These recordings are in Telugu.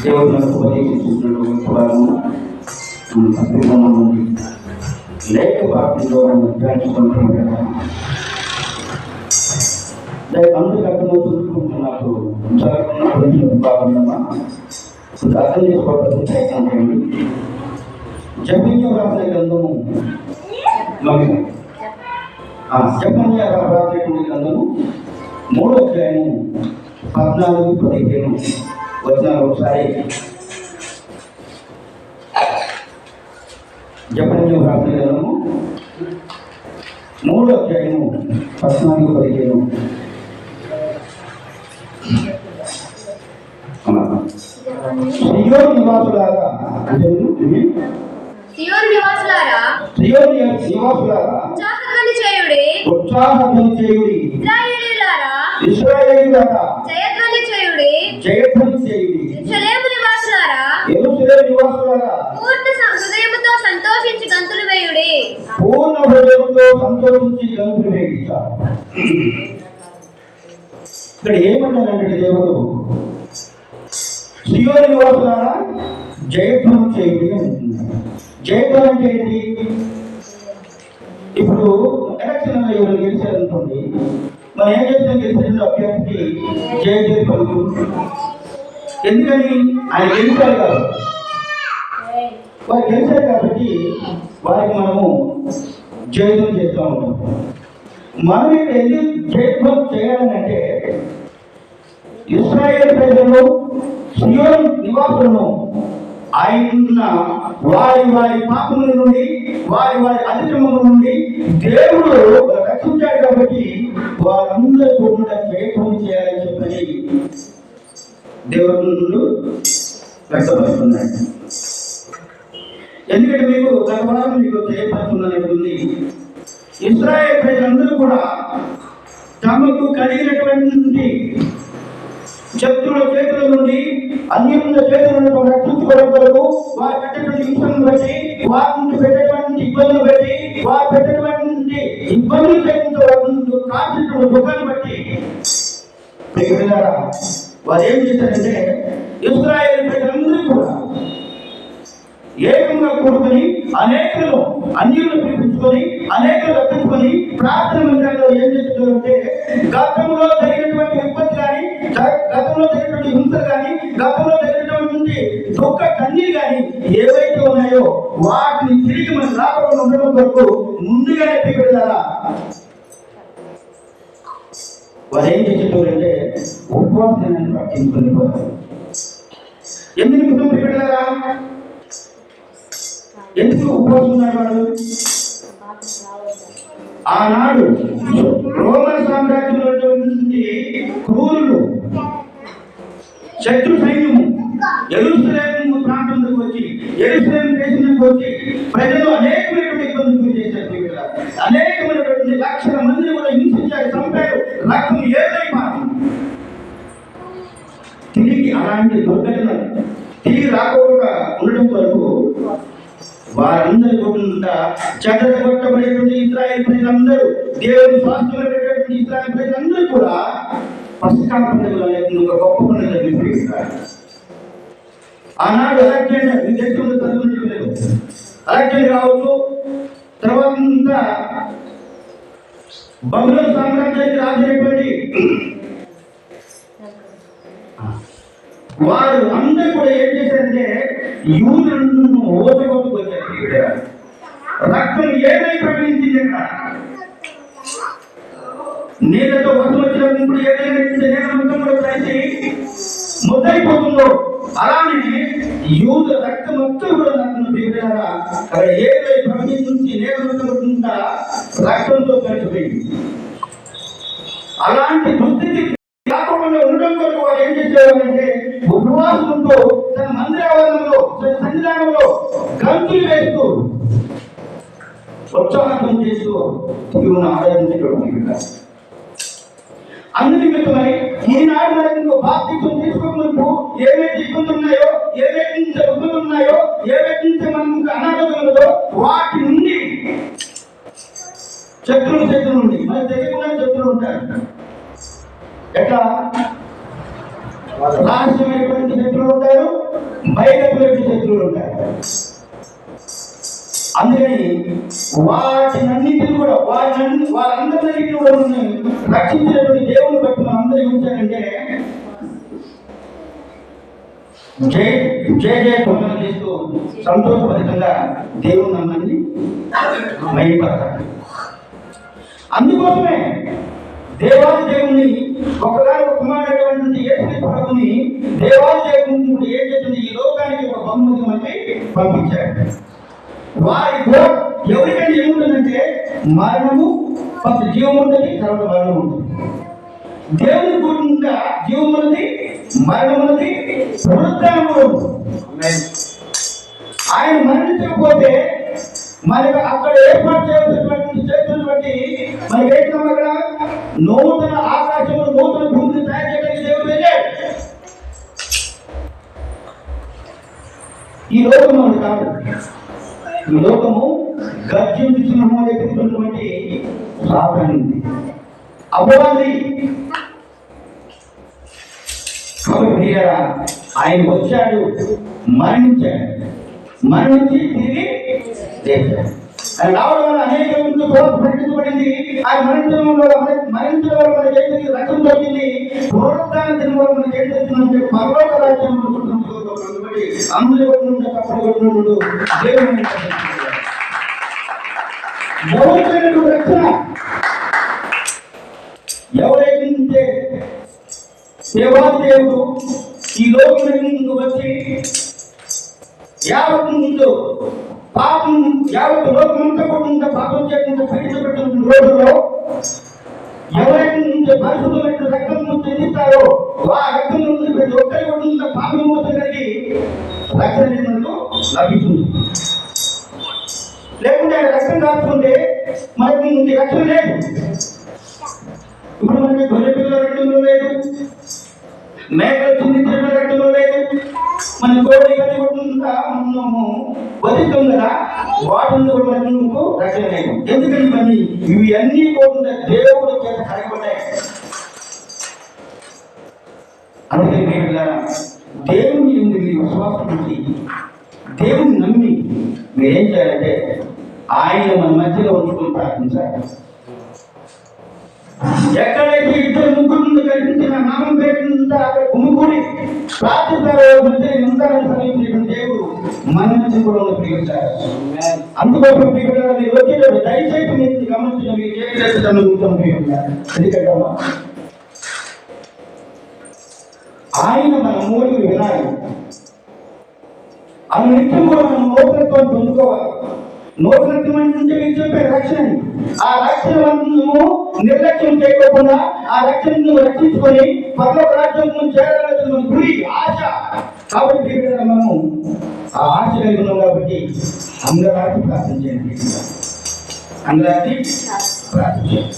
దేవుడు మనకు ఉపదేశించినటువంటి వారు మన తప్పిదం నుండి లేక పాపంలో మనం ధ్యానించుకుంటాం కదా. అందుకు అర్థమవుతుంది నాకు జరుగుతున్నటువంటి బాగుందమ్మా అర్థం చేసుకోవడానికి ప్రయత్నం చేయండి. జపన్య రాసిన గ్రంథము జపన్య రాసినటువంటి గ్రంథము 3వ అధ్యాయము 14-15 వచనాలు ఒకసారి. జపన్య రాసిన గ్రంథము 3వ అధ్యాయము 14-15. సియోను నివాసులారా ఉత్సాహధ్వని చేయుడి, ఇశ్రాయేలీయులారా జయధ్వని చేయుడి, యెరూషలేము నివాసులారా పూర్ణ హృదయముతో సంతోషించి గంతులు వేయుడి. ఇక్కడ ఏమంటారంటే దేవుడు సియోను నివాసులారా జయధ్వని చేయుడి అంటున్నారు. జయధ్వని అంటే ఏంటి? ఇప్పుడు ఎలక్షన్లో ఎవరు గెలిచారనుకోండి, మనం ఏం చేస్తాం? గెలిచిన అభ్యర్థికి జయ జయ పలుకు. ఎందుకని? ఆయన గెలిచారు కాబట్టి, వారు గెలిచారు కాబట్టి వారికి మనము జయధ్వని చేస్తూ ఉంటాం. మనం ఇక్కడ ఎందుకు జయధ్వని చేయాలని అంటే, ఇశ్రాయేలు ప్రజలు సియోను నివాసులను ఆయన వారి పాపముల నుండి వారి అతిక్రమముల నుండి దేవుడు రక్షించాడు కాబట్టి వారందరూ కూడా జయధ్వని చేయాలని చెప్పని దేవుడు వ్యక్తపరుస్తున్నాడు. ఎందుకంటే మీకు గత వారం మీకు తెలియపరుస్తున్నది, ఇశ్రాయేలు ప్రజలందరూ కూడా తమకు కలిగినటువంటి శత్రువుల చేతుల నుండి అన్యుల చేతుల నుండి రక్షించుకోవడం కొరకు వారు పెట్టేటువంటి హింసను బట్టి, వారి నుండి పెట్టేటువంటి ఇబ్బందులు బట్టి, వారు పెట్టేటువంటి ఇబ్బందులు కాల్చినటువంటి దుఃఖాన్ని బట్టి వారు ఏం చేశారంటే, ఇశ్రాయేలు ప్రజలందరూ కూడా ఏకంగా కూడుకొని అనేకలు అన్యులను పిలిపించుకొని అనేకలు రప్పించుకొని ప్రార్థన మందిరంలో ఏం చేస్తున్నారంటే, గతంలో జరిగినటువంటి విపత్తు కానీ, గతంలో జరిగినటువంటి హింస కానీ, గతంలో జరిగినటువంటి దుఃఖ కన్నీరు కానీ ఏవైతే ఉన్నాయో వాటిని తిరిగి మనం రాకుండా ఉండడం కొరకు ముందుగానే పిలుపుతారా వారు ఏం చేసేటంటే ఉపవాసాన్ని పట్టించుకొని పోతారు. ఎందుకు పిలుపుతారా? ఎందుకు ఉపవాసం ఉన్నాడు వాడు? ఆనాడు రోమన్ సామ్రాజ్యంలో క్రూరులు శత్రు సైన్యము యెరూషలేము ప్రాంతంలోకి వచ్చి, యెరూషలేము దేశంలోకి వచ్చి ప్రజలు అనేకమైనటువంటి ఇబ్బందులు చేశారు. అనేకమైనటువంటి లక్షల మందిని కూడా హింసించారు, చంపారు, రక్తం ఏదైపోయింది. తిరిగి అలాంటి దుర్ఘటన తిరిగి రాకుండా ఉండడం వరకు వారందరి కూడా చెదరగొట్టబడేటువంటి ఇశ్రాయేలు ప్రజలందరూ, దేవుని స్వాస్థ్యమైనటువంటి ఇశ్రాయేలు ప్రజలందరూ కూడా పసికాల పండుగలు అనేటువంటి ఒక గొప్ప పండుగ నిర్వహిస్తారు. ఆనాడు అలెగ్జాండర్ ఈ దేశంలో చదువులేదు, అలెగ్జాండర్ కావచ్చు, తర్వాత ఇంకా బబులోను సామ్రాజ్యానికి రాజైనటువంటి వారు అందరూ కూడా ఏం చేశారంటే యూదులను ఓదగొట్టుకొచ్చారు. రక్తం ఏదై ప్రవహించింది అక్కడ, నీళ్ళతో వర్షం వచ్చినప్పుడు ఏదైనా నీళ్ళ మొత్తం కూడా కలిసి ముద్దైపోతుందో అలానే యూద రక్తం మొత్తం కూడా అక్కడ ఏదై ప్రవహించి నీళ్ళ మొత్తం రక్తంతో కలిసిపోయింది. అలాంటి దుస్థితి కాకుండా ఉండడం కొరకు వారు ఏం చేసేవారంటే ఉపవాసంతో తన మందిరావరణంలో సన్నిధానంలో గంతులు వేస్తూ ఉత్సాహం చేస్తూ ఆరాధించేటువంటి అందునిమిత్తమై ఈనాడు మనకు బాప్తిజం తీసుకోకముందు ఏవైతే ఇబ్బందులు ఉన్నాయో, ఏవైతే ఇబ్బందులు ఉన్నాయో, ఏవైతే మనకు అనారోగ్యం ఉన్నదో వాటి నుండి శత్రువుల నుండి మన తెలియకుండా శత్రువులు ఉంటారు. ఎట్లా రహస్యమైనటువంటి శత్రువులు ఉంటారు, మైకటువంటి శత్రువులు ఉంటారు. అందుకని వాటినన్నింటిని కూడా వారందరినీ కూడా రక్షించినటువంటి దేవుని బట్టి మనం అందరూ ఏమించారంటే జయ కొండలు చేస్తూ సంతోషభరితంగా దేవుని నమ్మని మైపడతారు. అందుకోసమే దేవాది దేవుని ఒకగాని ఒక కుమారుడైనటువంటి యేసు ప్రభుని దేవాది దేవుని ఏం చేస్తుంది, ఈ లోకానికి ఒక బహుమతి మళ్ళీ పంపించాడు. వారి ఎవరికైనా ఏముంటుందంటే మరణము, ఫస్ట్ జీవం ఉంటుంది, తర్వాత మరణం ఉంటుంది. దేవుని గురించి జీవం ఉన్నది, మరణం ఉన్నది, పునరుత్థానం. ఆయన మరణించకపోతే మనకు అక్కడ ఏర్పాటు చేసినటువంటి మనకేంటి అక్కడ నూతన ఆకాశంలో నూతన భూమిని తయారు చేయడానికి దేవుడు వెళ్ళాడు. ఈ లోకం మనకు కాదు. ఈ లోకము గర్జించి సింహంగా ఎదుగుతున్నటువంటి సాతాను అపవాది. కాబట్టి ఆయన వచ్చాడు, మరణించి తిరిగి లేచాడు. ఆయన రావడం వల్ల అనేక ప్రకటించబడింది. ఆయన మరణించడం వల్ల మనకి ఏంటి రక్షణ దొరికింది. పునరుత్థానం తిన వల్ల మనకి ఏం జరుగుతుందంటే పరలోక రాజ్యంలో అందరూ తప్పడు దేవుని ఎవరికైనటువంటి రక్షణ ఎవరైతే దేవాదేవుడు ఈ లోకంలో వచ్చి యావత్ ముందు పాపం యావత్ లోకమంతా కూడా పాపం చేయకుండా పరీక్షపెట్టిన రోజుల్లో ఎవరైతే నుంచి పరిశుద్ధమైన రక్తం చెందిస్తారో ఆ రక్తం నుంచి ప్రతి ఒక్కరి కూడా పాపం మోసం కలిగి రక్షణ లభిస్తుంది. లేకుంటే ఆయన రక్షణ కాకుండా మనకి రక్షణ లేదు. ఇప్పుడు మనకి గొర్రె పిల్లల రక్తంలో లేదు, మేకలు చిందించిన రక్తంలో లేదు, మన కోడి కట్టుకుంటా మనము బతుకుతాం కదా, వాటిని కూడా మనకు రక్షణ లేదు. ఎందుకని పని ఇవి అన్నీ కూడా దేవుడు చేత కడగబడ్డాయి. అందుకే మీరు దేవుని ఎందుకు మీరు విశ్వాసం ఉంచి దేవుని నమ్మి మీరేం చేయాలంటే ఆయన మన మధ్యలో ఉంచుకొని ప్రార్థించాలి. ఎక్కడైతే ఇద్దరు ముగ్గురు కల్పించిన నామం పేరుంటే అక్కడ గుమ్ముకూడి ప్రార్థిస్తారో మధ్య ఉంటారని సమీపించిన దేవుడు మన మధ్య కూడా ప్రియస్తారు. అందుకోసం వచ్చేటప్పుడు దయచేసి మీరు గమనించిన మీరు చేతులు ఎందుకంటే ఆయన మన మూడుగురు వినాలి. ఆ నిత్యం కూడా మనం నూతనత్వాన్ని పొందుకోవాలి. నూతనత్వం అంటే మీరు చెప్పే రక్షణ, ఆ రక్షణ నిర్లక్ష్యం చేయకుండా ఆ రక్షణను రక్షించుకొని పరలోక రాజ్యం చేరాలని గురి ఆశ. కాబట్టి మనము ఆ ఆశ కలిగి ఉన్నాం. కాబట్టి అందరాకి ప్రార్థన చేయండి, అందరాకి ప్రార్థన చేయండి.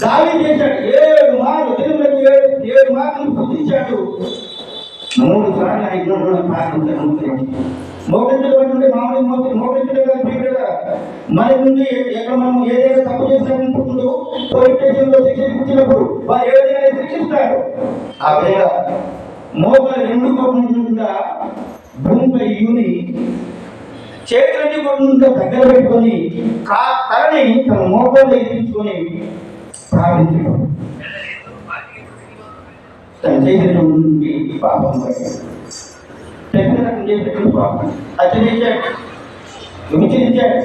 దావీదు చేశాడు 7 మార్లు, దినములకు 7 మార్లు స్తుతించాడు. 3 సార్లు ఆయన ప్రార్థించాడు. మోకరించడం మామూలు మోకరించడం మన నుండి ఎక్కడ మనం ఏదైనా తప్పు చేసినప్పుడు పోలీస్ స్టేషన్లో శిక్ష ఇచ్చినప్పుడు వారు ఏ విధంగా శిక్షిస్తారు. ఆ విధంగా మోకాలు 2 కోట్ల భూమిపై యూని చేతులన్నీ కూడా దగ్గర పెట్టుకొని తలని తన మోకాలు ఎదిరించుకొని ప్రార్థించడం. తను చేసినటువంటి పాపం చేసినటువంటి పాపం హెచ్చరించాడు, విమర్శించాడు.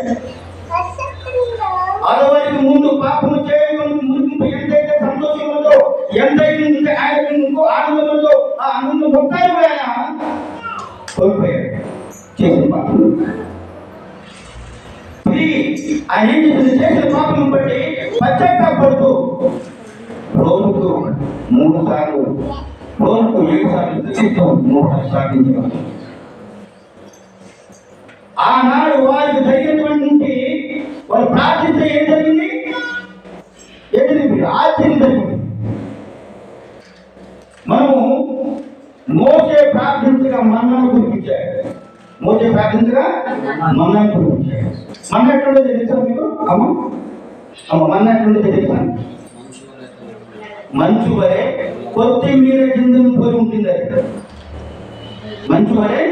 ఆడవారికి ముందు పాపము చేయడం ముందు ఎంతైతే సంతోషం ఉందో, ఎంతైతే ఆయన ఆనందం ఉందో ఆ ఆనందం మొత్తాన్ని ఆయన కోల్పోయాడు చేసిన పాపం. ఆయన ఏం చేసింది, చేసిన పాపం బట్టి పశ్చాత్తాపడుతూ రోజుకు 3 సార్లు, రోజుకు 7 సార్లు స్థితితో 3 సార్లు సాధించడం. ఆనాడు వారికి జరిగినటువంటి వాళ్ళు ప్రార్థిస్తే ఏం జరిగింది, ఆశ్చర్యం జరిగింది. మనము మోసే ప్రార్థించగా మన్నాను కురిపించాడు. మోసే ప్రార్థించగా మన్నాను కురిపించాడు. మన్న ఎట్లుండేది తెలుసా మీకు? అమ్మ మన్న ఎట్లుండేది తెలుసా? మంచు వరే కొత్తిమీర గింజను పోయి ఉంటుంది. మంచు వలె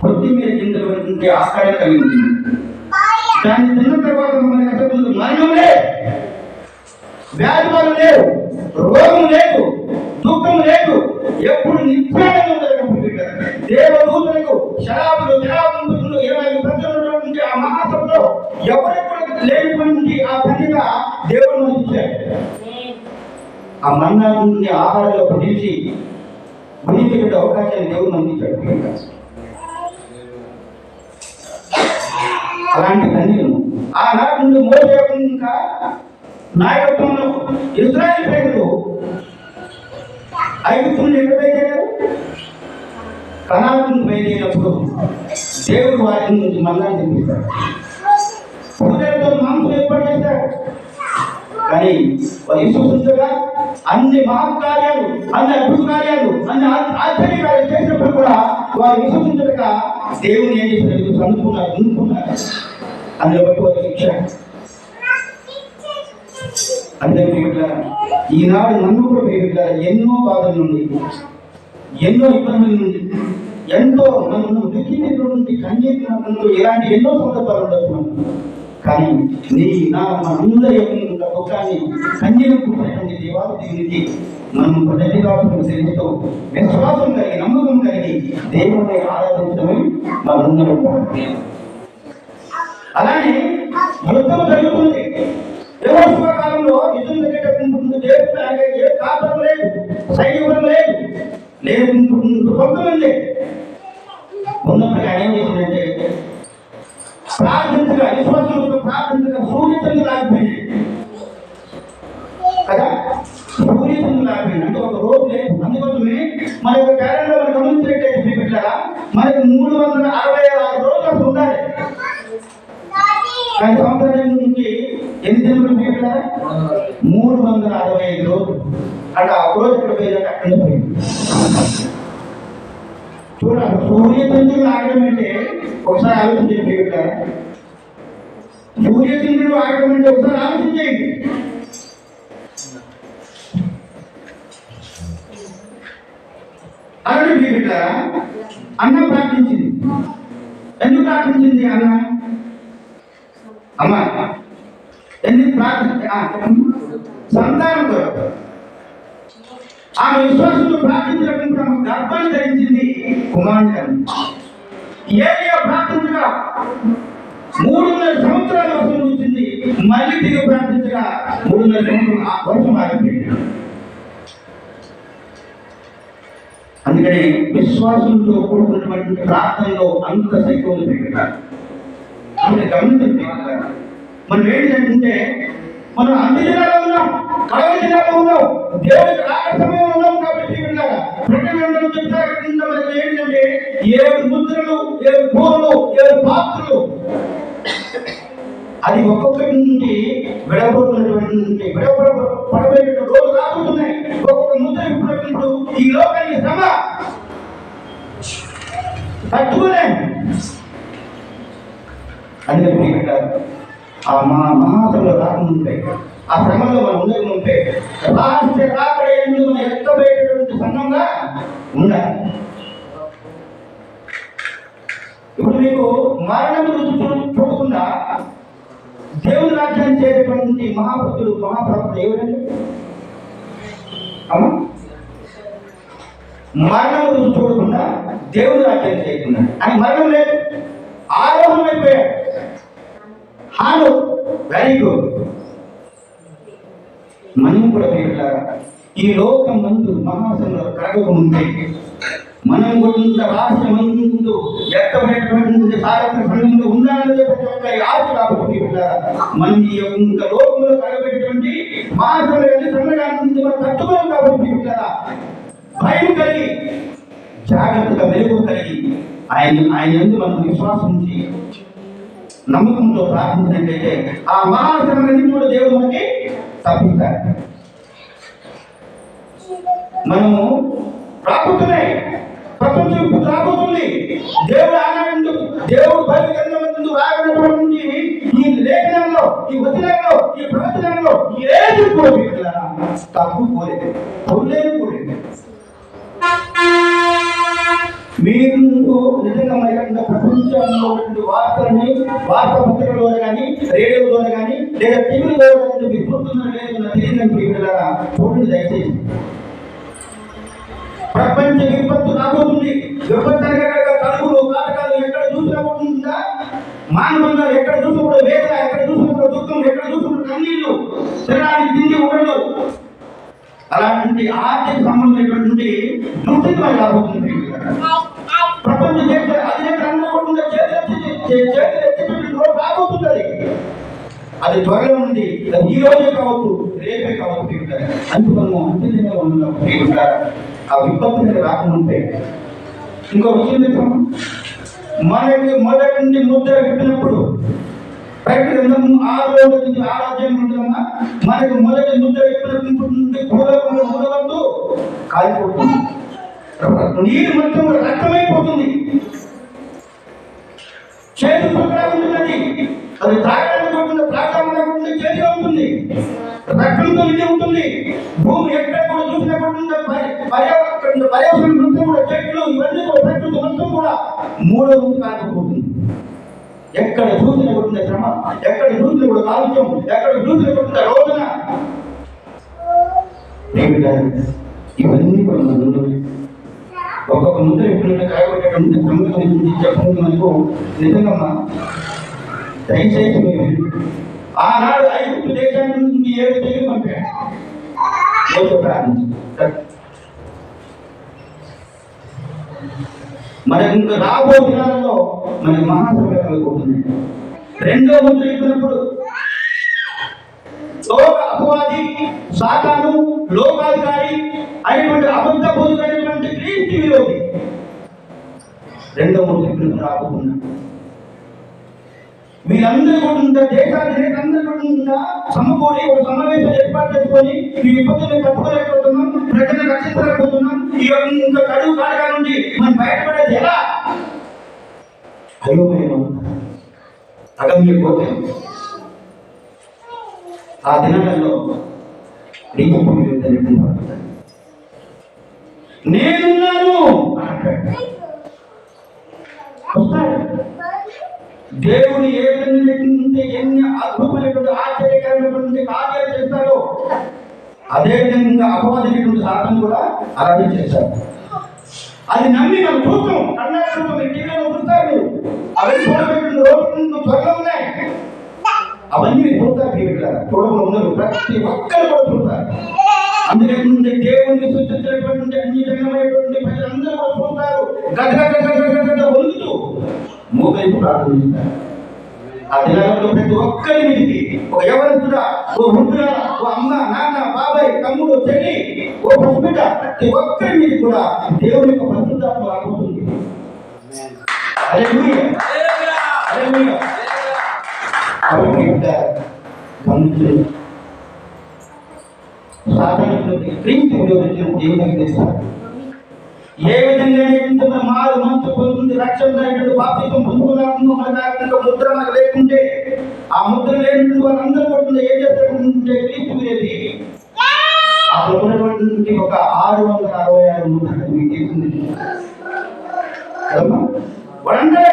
కొత్తిమీర గింజల వంటి ఆకారం కలిగి ఉంటుంది. దాన్ని తిన్న తర్వాత మనకి అసలు మరణం లేదు, వ్యాధులు లేవు, రోగం లేదు, దుఃఖం లేదు, ఎప్పుడు నిత్యానందం జరగబోతుంది. దేవదూతలకు శరాబులు జరాబంధులు 20 ప్రజలు ఉంటే ఆ మహాసభలో ఎవరెప్పుడు లేనిటువంటి ఆ పనిగా దేవుడు మనకి ఇచ్చాడు. ఆ మన్నా నుండి ఆహారంలో భుజించే అవకాశాన్ని దేవుడు మనకి ఇచ్చాడు. అలాంటి కన్యను ఆనాటి నుండి మోసే ఇంకా నాయకత్వంలో ఇశ్రాయేలు ప్రజలు ఐగుప్తులను ఎక్కడ బయలుదేరారు? కనాను బయలుదేరినప్పుడు దేవుడు వారి నుంచి మన్నాన్ని తెప్పిస్తాడు. పూజలతో మాంసం ఏర్పాటు చేశారు. కానీ వారు విశ్వసించగా అన్ని మహత్కార్యాలు, అన్ని అద్భుత కార్యాలు, అన్ని ఆశ్చర్య కార్యాలు చేసినప్పుడు కూడా వారు విశ్వసించగా దేవుని ఏం చేసినట్టు అందుకున్నారు. అందులో బట్టి వారి శిక్ష. అందరికీ ఈనాడు నన్ను కూడా వేయగలరా ఎన్నో బాధల నుండి, ఎన్నో ఇబ్బందుల నుండి, ఎంతో నన్ను దుఃఖించినటువంటి కన్యకు ఇలాంటి ఎన్నో సందర్భాలు ఉండవచ్చు. కానీ నీ నా మనందరి యొక్క దుఃఖాన్ని కన్యను కూర్చున్నటువంటి దేవాది దేవునికి మనం ప్రజలుగా తెలుస్తూ విశ్వాసం కలిగి నమ్మకం కలిగి దేవుని ఆరాధించడమే మనందరూ. అలానే యుద్ధం జరుగుతుంది. కాలంలో యుద్ధం జరిగేటప్పుడు దేవుడు ఏ కాపురం లేదు, సైనికులం లేదు, కొంతమంది ఉన్నప్పుడు ఆయన ఏం చేసిందంటే ప్రార్థించగా, విశ్వాసంతో ప్రార్థించగా సూర్యచంద్రులు ఆగిపోయింది కదా. సూర్యచంద్రులు ఆగిపోయింది అంటే ఒక రోజు లేదు. అందుకోసమే మన యొక్క క్యాలెండర్ మనం గమనించినట్టయితే చూపించారా, మనకి 366 రోజులు అసలు ఉండాలి. కానీ సంవత్సరం నుంచి ఎన్ని దినములు చూపించారా? 365 రోజులు. అంటే ఆ రోజు ఇక్కడ పోయిందంటే అక్కడే పోయింది. చూడాలి, సూర్యచంద్రులు ఆగడం అంటే ఒకసారి ఆలోచించండి. సూర్యచంద్రుడు ఆగడం అంటే ఒకసారి ఆలోచించేయండి. అలాంటి బిడ్డ అన్న ప్రార్థించింది. ఎందుకు ప్రార్థించింది అన్న? అమ్మ ఎందుకు సంతానం కొరకు ఆమె విశ్వాసంతో ప్రార్థించినప్పుడు ఆమె గర్భాన్ని ధరించింది, కుమారుడు. ఏలియా ప్రార్థించగా 3.5 సంవత్సరాల వర్షం వచ్చింది. మళ్ళీ తిరిగి ప్రార్థించగా 3.5 సంవత్సరం వర్షం ఆగిపోయింది. అందుకని విశ్వాసంతో కూడుకున్నటువంటి ప్రార్థనలో అంత శక్తి ఉంది. గమనించండి, మనం ఏంటంటే మనం అన్ని జిల్లాలో ఉన్నాం, కడవ జిల్లాలో ఉన్నాం, దేవుడికి రాక సమయంలో ఉన్నాం. కాబట్టి చెప్తారు మనకి ఏంటంటే 7 ముద్రలు, 7 కూరలు, 7 పాత్రలు. అది ఒక్కొక్కటి నుండి విడవబడిన రోజు రాబోతున్నాయి. ఒక్కొక్క ముద్ర ఇప్పుడు ఈ లోకానికి శ్రమ తట్టుకోలేము. అందుకని ఆ మహాసభలో రాకముందే, ఆ శ్రమలో మనం ఉండక ఉంటే రాష్ట్ర రాబడే మనం ఎక్కబోయేటటువంటి సంఘంగా ఉండాలి. ఇప్పుడు మీకు మరణం రుచి చూడకుండా దేవుని రాజ్యాన్ని చేసేటువంటి మహాభక్తులు, మహాప్రవక్తలు ఎవరండి? మరణం రుచి చూడకుండా దేవుని రాజ్యాన్ని చేయకుండా అని మరణం లేదు, ఆరోహణం అయిపోయాడు. హాను వెరీ గుడ్. మనం కూడా ఈ లోకం ముందు మహాసంలో కరగముందే మనం కొంత రాష్ట్రం ముందు ఎక్కబడేటువంటి సారథ్య సంఘంలో ఉండాలని చెప్పి ఆశ కాబట్టి మనం ఈ యొక్క లోకంలో కలగబెట్టేటువంటి మహాసంలో సంఘాన్ని మనం తట్టుకోలేం కాబట్టి భయం కలిగి జాగ్రత్తగా వెలుగు కలిగి ఆయన ఎందుకు మనం విశ్వాసం ఉంచి నమ్మకంతో ప్రార్థించినట్లయితే ఆ మహాశ్రమని కూడా దేవుడు మనకి తప్పిస్తారు. మనము రాబోతున్నాయి, ప్రపంచం ఇప్పుడు రాబోతుంది. దేవుడు ఆనాడు, దేవుడు బయలుదేరిన రాబడినటువంటి ఈ లేఖనంలో, ఈ వచనంలో, ఈ ప్రవచనంలో ఏది కూడా తప్పు పోలేదు, పొరలేదు పోలేదు. మీరు నిజంగా లేకుండా ప్రపంచంలో వార్తలని వార్తాపత్రికల ద్వారా కానీ రేడియో ద్వారా కానీ లేదా టీవీ ద్వారా కానీ మీరు చూస్తున్నారు లేదు తెలియదని పిల్లలారా చూడండి దయచేసి. ప్రపంచ విపత్తు రాబోతుంది. విపత్తు అనగా కలుగులు కాటకాలు ఎక్కడ చూసినప్పుడుందా, మానవంగా ఎక్కడ చూసినప్పుడు వేదన, ఎక్కడ చూసినప్పుడు దుఃఖం, ఎక్కడ చూసినప్పుడు కన్నీళ్లు, శరీరానికి తిండి ఉండదు. అలాంటి ఆర్థిక సంబంధమైనటువంటి దుస్థితి రాబోతుంది. ప్రపంచ దేశ అధినేతలు చేతులు రాబోతున్నది. అది త్వరలో ఉంది. అది ఈ రోజే కావచ్చు, రేపే కావచ్చు. అందుకని అంత్యంగా ఉన్న ఆ విపత్తు రాకముందే ఇంకో విషయం చెప్పాము. మనకి మొదటి నుండి ముద్ర పెట్టినప్పుడు ప్రకటన 6వ నుంచి 6వ అధ్యాయం ఉంటుందమ్మా. మనకి మొదటి ముద్ర పెట్టినప్పుడు నుండి మూలవంతు కాలిపోతుంది. నీరు మొత్తం రక్తమైపోతుంది. చేతి చుక్కలా ఉంటున్నది. అది త్రాగడానికి ఉంటుంది, త్రాగడానికి చేతిగా ఉంటుంది, రక్తంతో నిండి ఉంటుంది. భూమి ఎక్కడ కూడా చూసినప్పుడు పర్యావరణం మొత్తం కూడా చెట్లు ఇవన్నీ కూడా ప్రకృతి మొత్తం కూడా మూడో ముందు కాకపోతుంది. ఎక్కడ చూసినప్పుడు శ్రమ, ఎక్కడ చూసినప్పుడు కాలుష్యం, ఎక్కడ చూసినప్పుడు రోదన, ఇవన్నీ కూడా మన ఒక్కొక్క ముద్ర ఎప్పుడైనా కాయబట్టేటువంటి సంగతి చెప్పడం మనకు నిజంగా దయచేసి ఆనాడు 5 దేశాల నుంచి 7 తెగులు పంపాడు ప్రారంభించారు. మనకి ఇంకా రాబో దినాలలో మనకి మహాసంగ్రహాలు పోతున్నాయి. 2వ ముద్ర చెప్పినప్పుడు లోక అపవాది సాతాను లోకాధికారి అయినటువంటి అబద్ధ బోధకుడైనటువంటి క్రీస్తు విరోధి 2వ ముద్ర చెప్పినప్పుడు రాబోతున్నాడు. వీళ్ళందరూ కూడా దేశాలందరూ కూడా సమకూడి ఒక సమావేశం ఏర్పాటు చేసుకొని ఈ విపత్తులను తట్టుకోలేకపోతున్నాం, ప్రజలను రక్షించలేకపోతున్నాం, ఈ యొక్క కడుగు కాడగా నుండి మనం బయటపడేది ఎలా? అయోమయం, అగమ్యపోతే ఆ దినాలలో నేనున్నాను దేవుడు ఏ విధంగా ఎన్ని అద్భుతమైనటువంటి ఆశ్చర్యకరమైనటువంటి కార్యాలు చేస్తాడో అదే విధంగా అపవాదమైనటువంటి సాధన కూడా అలాగే చేశారు. అది నమ్మి మనం చూస్తాం, కన్నా చూస్తాం, టీవీలో చూస్తారు. అవన్నీ చూడబెట్టిన రోజు త్వరలో ఉన్నాయి. అవన్నీ మీరు చూస్తారు, టీవీలో చూడకుండా ఉన్నారు. ప్రతి ఒక్కరు కూడా చూస్తారు. అందుకంటే దేవుడిని సృష్టించినటువంటి అన్ని జగమైనటువంటి ప్రజలందరూ కూడా చూస్తారు. గజగజ వణుకుతూ మూగైపు ప్రార్థిస్తారు. ఆ దినాలలో ప్రతి ఒక్కరి మీదకి ఒక యవనస్తుడా, ఓ వృద్ధుడా, ఓ అమ్మ, నాన్న, బాబాయ్, తమ్ముడు, చెల్లి, ఓ పసిబిడ్డ, ప్రతి ఒక్కరి మీద కూడా దేవుని యొక్క పరిశుద్ధాత్మ రాబోతుంది. హల్లెలూయా, హల్లెలూయా. గమనించండి, సాధారణటువంటి క్రీస్తు విరోధించినప్పుడు ఏం చేస్తారు? ఏ విధంగా మారు మనసు పొందుతుంది, రక్షణ బాప్తిజం పొందుకున్నాము, మన ముద్ర మనకు లేకుంటే ఆ ముద్ర లేనటువంటి వాళ్ళందరూ పడుతుంది. ఏం చేస్తారంటే క్రీస్తు విరోధి అక్కడ ఉన్నటువంటి ఒక 666 ముద్రలు మీకు తీసుకుంది వాళ్ళందరూ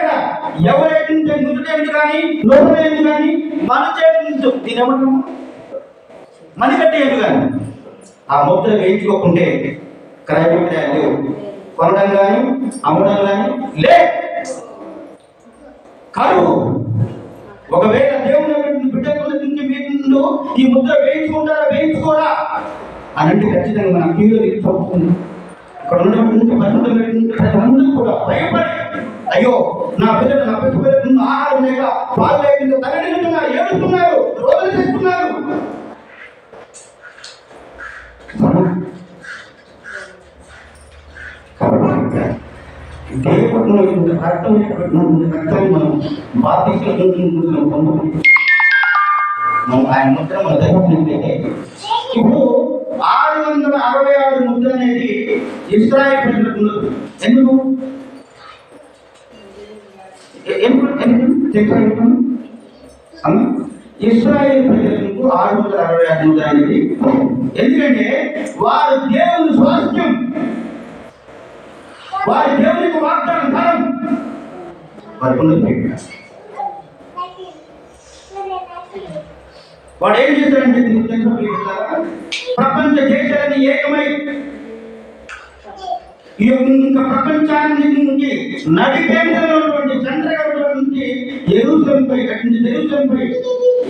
ఎవరైతే నుదుటేందు కానీ లోపలేందు కానీ మన చేతి దీని ఏమంటాము మణికట్టేందు కానీ ఆ ముద్ర వేయించుకోకుంటే క్రయవిక్రయాలు కొనడం కానీ అమ్మడం కానీ లే కరువు. ఒకవేళ దేవుని బిడ్డకులకి మీరు ఈ ముద్ర వేయించుకుంటారా వేయించుకోరా అని అంటే ఖచ్చితంగా మన కీలో చదువుతుంది. ఇక్కడ ఉన్నటువంటి ప్రజలందరూ కూడా భయపడి అయ్యో నా పిల్లలు నా పెద్ద పిల్లలు ఆహారం లేక పాలు లేకుండా తలడిల్లుతున్నారు, ఏడుస్తున్నారు, రోజులు చేస్తున్నారు. దేవుడు రక్తాన్ని మనం బాధ్యతలు పొందుకుంటున్నాం. ఆయన ముద్ర మన దగ్గర ఇప్పుడు 666 ముద్ర అనేది ఇశ్రాయేలు ప్రజలకు ఉండదు. ఎందుకు ఇశ్రాయేలు ప్రజలకు 666 ముద్ర అనేది ఎందుకంటే వారు దేవుని స్వాస్థ్యం, వారి దేవునికి వాగ్దానం ఫలం వారి పొందుతారు. వాడు ఏం చేశాడంటే ప్రపంచ దేశాన్ని ఏకమై ఈ యొక్క ప్రపంచాన్ని నుంచి నడి కేంద్రంలో సెంట్రల్ నుంచి యెరూషలేముపై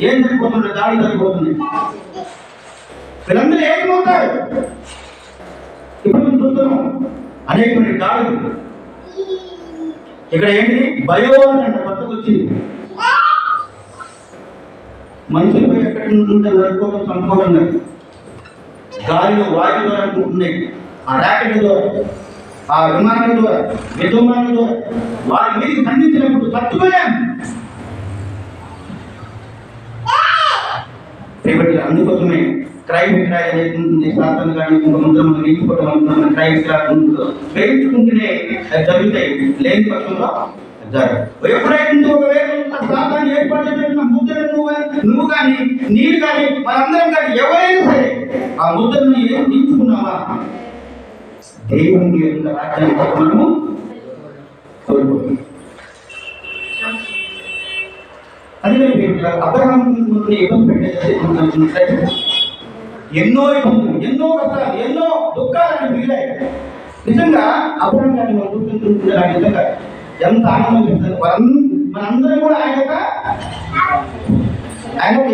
ఏం జరిగిపోతుంది? దాడి జరిగిపోతుంది. వీళ్ళందరూ ఏకమవుతారు. ఇప్పుడు మనం చూస్తున్నాం అనేకమైన దాడులు. ఇక్కడ ఏంటి? బయోవాన్ అంటే కొత్తగా వచ్చింది. మనుషులపై ఎక్కడి నుండి నడుపుకోవడం సంపూర్ణంగా గాలిలో వాయు ద్వారా ఉన్నాయి. ఆ ర్యాకెట్ ద్వారా, ఆ విమానాల ద్వారా, విమానాల ద్వారా వారి మీద ఖండించినప్పుడు తట్టుకోలేం. అందుకోసమే క్రైమ్ విక్రాయ్ అనేది శాతం కానీ ముందు మనం వేయించుకోవడం అనుకున్న క్రైమ్ వేయించుకుంటూనే జరుగుతాయి. లేని పక్షంలో ఎప్పుడైతే ఒకవేళ శాతాన్ని ఏర్పాటు చేసిన ముద్రను నువ్వు కానీ నీరు కానీ మనందరం కానీ ఎవరైనా సరే ఆ ముద్రను ఏం తీసుకున్నావా దేవుని యొక్క రాజ్యాన్ని మనము కోల్పోతుంది. అదే అబ్రహాం ఇబ్బంది పెట్టేది ఎన్నో ఇబ్బందులు, ఎన్నో కష్టాలు, ఎన్నో దుఃఖాలను మిగిలాయి. నిజంగా అబ్రహాం గారిని మనం చూస్తుంటే నిజంగా ఎంత ఆనందం చెప్తారు. మనందరం కూడా ఆయన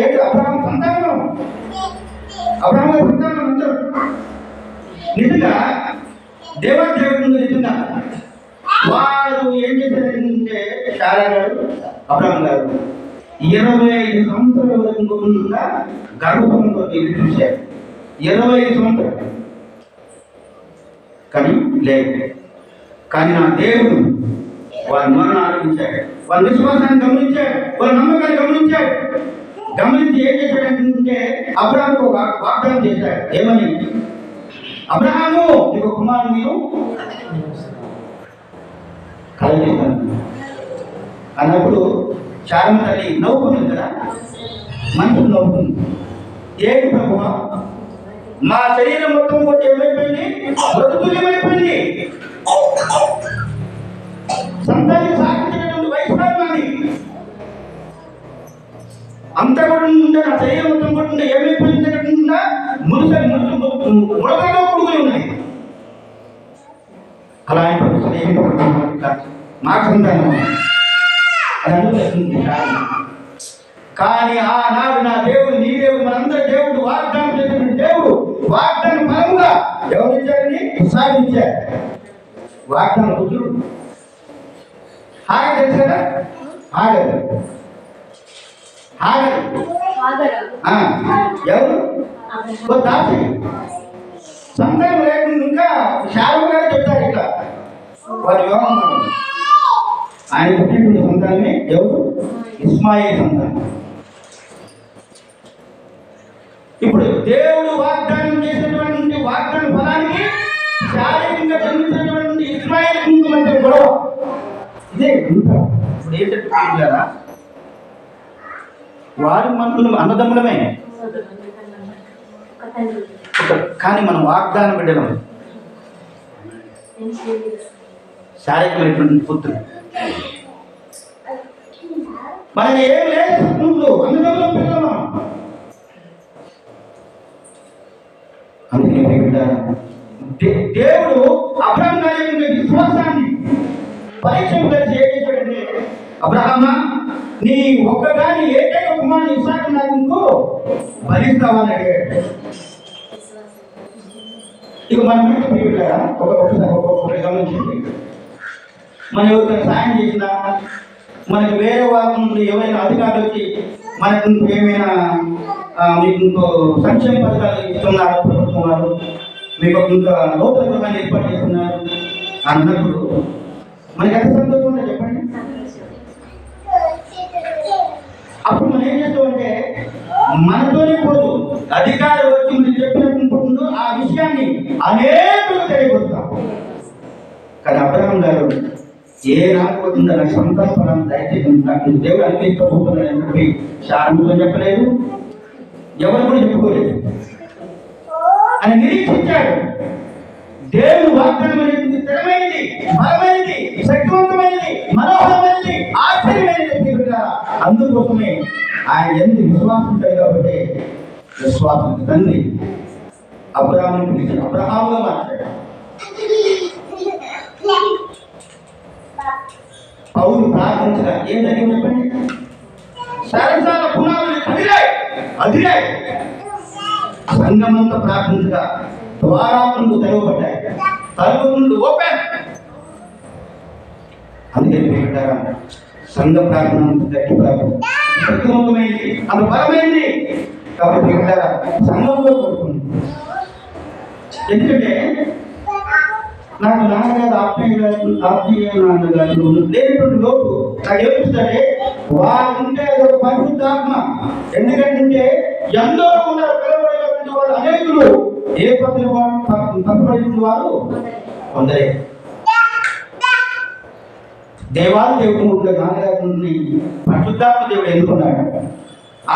ఏంటి? అబ్రహాం సంతానం, అబ్రహాం గారి సంతానం అందరూ నిజంగా దేవుడు నిజంగా వారు ఏం చేశారంటే శారా గారు, అబ్రహాం గారు 25 సంవత్సరాల వరకు గర్భంతో చూశారు. 25 సంవత్సరాలు కానీ లేదు. కానీ నా దేవుడు వారి మరణ ఆలోచించాడు, వారి విశ్వాసాన్ని గమనించాడు, వారి నమ్మకాన్ని గమనించాడు. గమనించి ఏం చేశాడంటే అబ్రహాముకు ఒక వాగ్దానం చేశాడు. ఏమని? అబ్రహాము నీకు కుమారుడు నేను కలగజేస్తాను అన్నప్పుడు శారమ్మ తల్లి నవ్వుకుంటుంది కదా, మనసుకు నవ్వుకుంది. ఏంటి ప్రభువా, మా శరీరం మొత్తం కూడా ఏమైపోయింది? మృతుల్యమైపోయింది. సంతాన్ని సాధించినటువంటి వయసు మాది అంతా కూడా ఉంటే నా శరీరం మొత్తం కూడా ఏమైపోయింది? మృతలో కొడుకులు ఉన్నాయి. అలా మాకు సంతానం కానీ ఆనాడు నా దేవుడు, నీ దేవుడు, మనందరి దేవుడు, వాగ్దానం చేసిన దేవుడు వాగ్దానం ఫలముగా ఎవరిచ్చారని సాధించారు. వాగ్దానం రుజుడు హాగ తెలుసు కదా, ఆగదు ఎవరు దాసి సంతానం లేకుండా ఇంకా శారమ్మ గారు చెప్తారు. ఇట్లా వారి వివాహం ఆయన పుట్టినటువంటి సంతానమే ఎవరు? ఇస్మాయిల్ సంతానం. ఇప్పుడు దేవుడు వాగ్దానం చేసినటువంటి వాగ్దాన ఫలానికి శారీరకంగా జన్మించినటువంటి ఇస్మాయిల్ మధ్య గొడవ ఇదే. ఇప్పుడు ఏంటంటే వారి మనుషులు అన్నదమ్ములమే, కానీ మనం వాగ్దానం బిడ్డలం, శారీరకమైనటువంటి పుత్రులు. మనకి ఏం లేదు, నువ్వు అన్నదమ్ములం పిల్లమా. అందుకే దేవుడు అబ్రహాం గారి యొక్క విశ్వాసాన్ని పరీక్షకు కలిసి ఏం చేశాడంటే, అబ్రహామా నీ ఒక్కగాని ఏకైక కుమారుని ఇస్సాకు నాకు భరిస్తావని అడిగాడు. ఇక మన మీద ఒకసారి గమనించండి. మనం ఎవరికైనా సాయం చేసినా, మనకు వేరే వాళ్ళ నుండి ఎవరైనా అధికారులు వచ్చి మనకు ఏమైనా మీకు సంక్షేమ పథకాలు ఇస్తున్నారు ప్రభుత్వం వారు, మీకు ఇంకా నూతన గృహాన్ని ఏర్పాటు చేస్తున్నారు అన్నప్పుడు మనకి ఎంత సంతోషం ఉందో చెప్పండి. అప్పుడు మనం ఏం చేస్తామంటే మనతోనే పోదు, అధికారులు వచ్చి మీరు చెప్పినప్పుడు ఆ విషయాన్ని అనేకులు తెలియకొస్తాం. కానీ అబ్రహాం గారు ఏ రాకపోతుందో నాకు సంతానం దయచేసి నాకు దేవుడు అనిపించబోతున్నాడు అని చెప్పి శారమ్మతో చెప్పలేదు, ఎవరు కూడా చెప్పుకోలేదు. ఆయన నిరీక్షించాడు. దేవుని వాగ్దానం అనేది స్థిరమైనది, బలమైనది, శక్తివంతమైనది, మనోహరమైనది, ఆశ్చర్యమైనది. అందుకోసమే ఆయన ఎంత విశ్వాసం ఉంటాయి కాబట్టి విశ్వాసం తండ్రి అబ్రహాముని పిలిచి అబ్రహాముగా మార్చాడు. పౌలు ప్రార్థించగా ఏం జరిగింది చెప్పండి? సరసాల పునాదులు అదిరాయి. సంఘమంతా ప్రార్థించగా ద్వారాలు తెరవబడ్డాయి, తలుపులు ఓపెన్. అందుకని పెట్టారా సంఘ ప్రార్థన గట్టి ప్రార్థన శక్తివంతమైంది, అంత బలమైంది. కాబట్టి పెట్టారా సంఘంలో కొడుకుంది. ఎందుకంటే నాకు నాన్నగారు ఆత్మీయ నాన్నగారు లేనటువంటి లోపు నాకు ఏమిస్తుందంటే వారు ఉంటే అదొక పరిశుద్ధాత్మ. ఎందుకంటే ఎందరో ఉన్నారు పిలవబడినటువంటి వాళ్ళు అనేకులు, ఏ పత్రిపడిన వారు కొందరే. దేవుడు ఉండే నాన్నగారిని పరిశుద్ధాత్మ దేవుడు ఎన్నుకున్నాడు.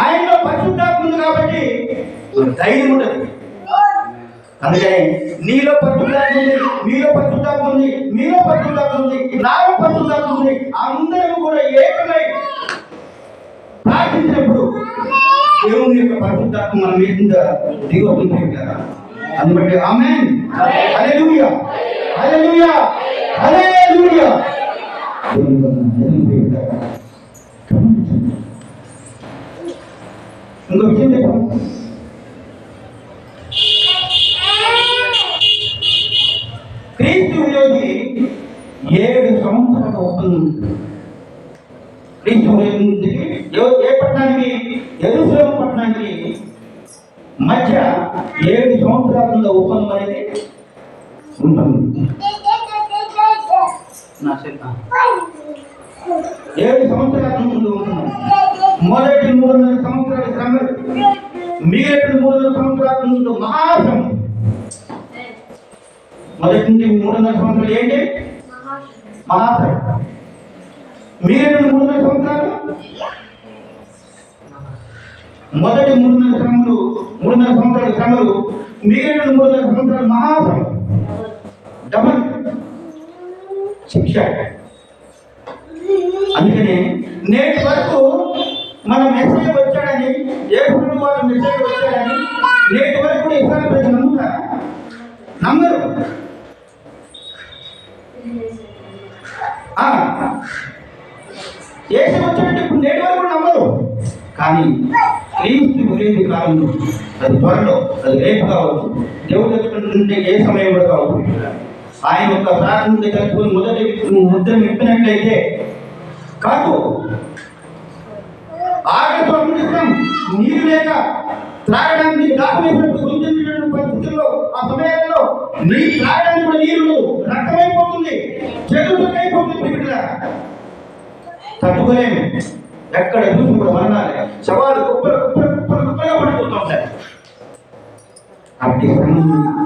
ఆయనలో పరిశుద్ధాత్మ ఉంది కాబట్టి ధైర్యం ఉండదు. అందుకని నీలో పరిశుద్ధాత్మ ఉంది, మీలో పరిశుద్ధాత్మ ఉంది, మీలో పరిశుద్ధాత్మ ఉంది, నాలో పరిశుద్ధాత్మ ఉంది. అందరూ కూడా ఏకమై ప్రార్థించినప్పుడు దేవుని యొక్క పరిశుద్ధాత్మ మన మీద దిగొస్తుంది కదా. అందుబట్టి ఆమేన్, హల్లెలూయా, హల్లెలూయా, హల్లెలూయా. ఇంకో విషయం చెప్పండి. క్రీస్తు విరోధి 7 సంవత్సరాల ఒప్పందం. క్రీస్తు విరోధికి ఏ పట్టణానికి, యెరూషలేము పట్టణానికి మధ్య 7 సంవత్సరాల ఒప్పందం అనేది ఉంటుంది. 7 సంవత్సరాల ముందు ఉంటుంది. మొదటి 3.5 సంవత్సరాల శ్రమలు, మిగిలిన 3.5 సంవత్సరాల ముందు మహాశ్రమ. మొదటి నుండి 3.5 సంవత్సరాలు ఏంటి? మహాశ్రమ. మిగిలిన 3.5 సంవత్సరాలు మొదటి 3.5 సంవత్సరాల శ్రమలు, మిగిలిన 3.5 సంవత్సరాలు మహాశ్రమ, డబల్ శిక్ష. అందుకని నేటి వరకు మన మెసేజ్ వచ్చాడని, యేసు వారి మెసేజ్ వచ్చాడని నేటి వరకు కూడా ఇస్రాయేల్ ప్రజలు నమ్ముతారా? నమ్మరు. యేసు వచ్చాడంటే ఇప్పుడు నేటి వరకు కూడా నమ్మరు. కానీ క్రీస్తు గురించి కాలంలో అది త్వరలో, అది రేపు కావచ్చు, దేవుడు ఎత్తుకుంటుంటే ఏ సమయం కూడా కావచ్చు, ఆయన యొక్క ప్రార్థన కలుపుకొని మొదటి ముద్ర విప్పినట్లయితే కాదు ఆగస్టు అనుకుంటున్నాం. నీరు లేక త్రాగడానికి దాపమైనటువంటి గురించినటువంటి పరిస్థితుల్లో ఆ సమయాల్లో నీరు త్రాగడానికి కూడా నీరు రక్తమైపోతుంది, చెడుకైపోతుంది. తట్టుకోలేము. ఎక్కడ చూసి కూడా మరణాలే, శవాలు కుప్పలుగా పడిపోతూ ఉంటాయి. అట్టి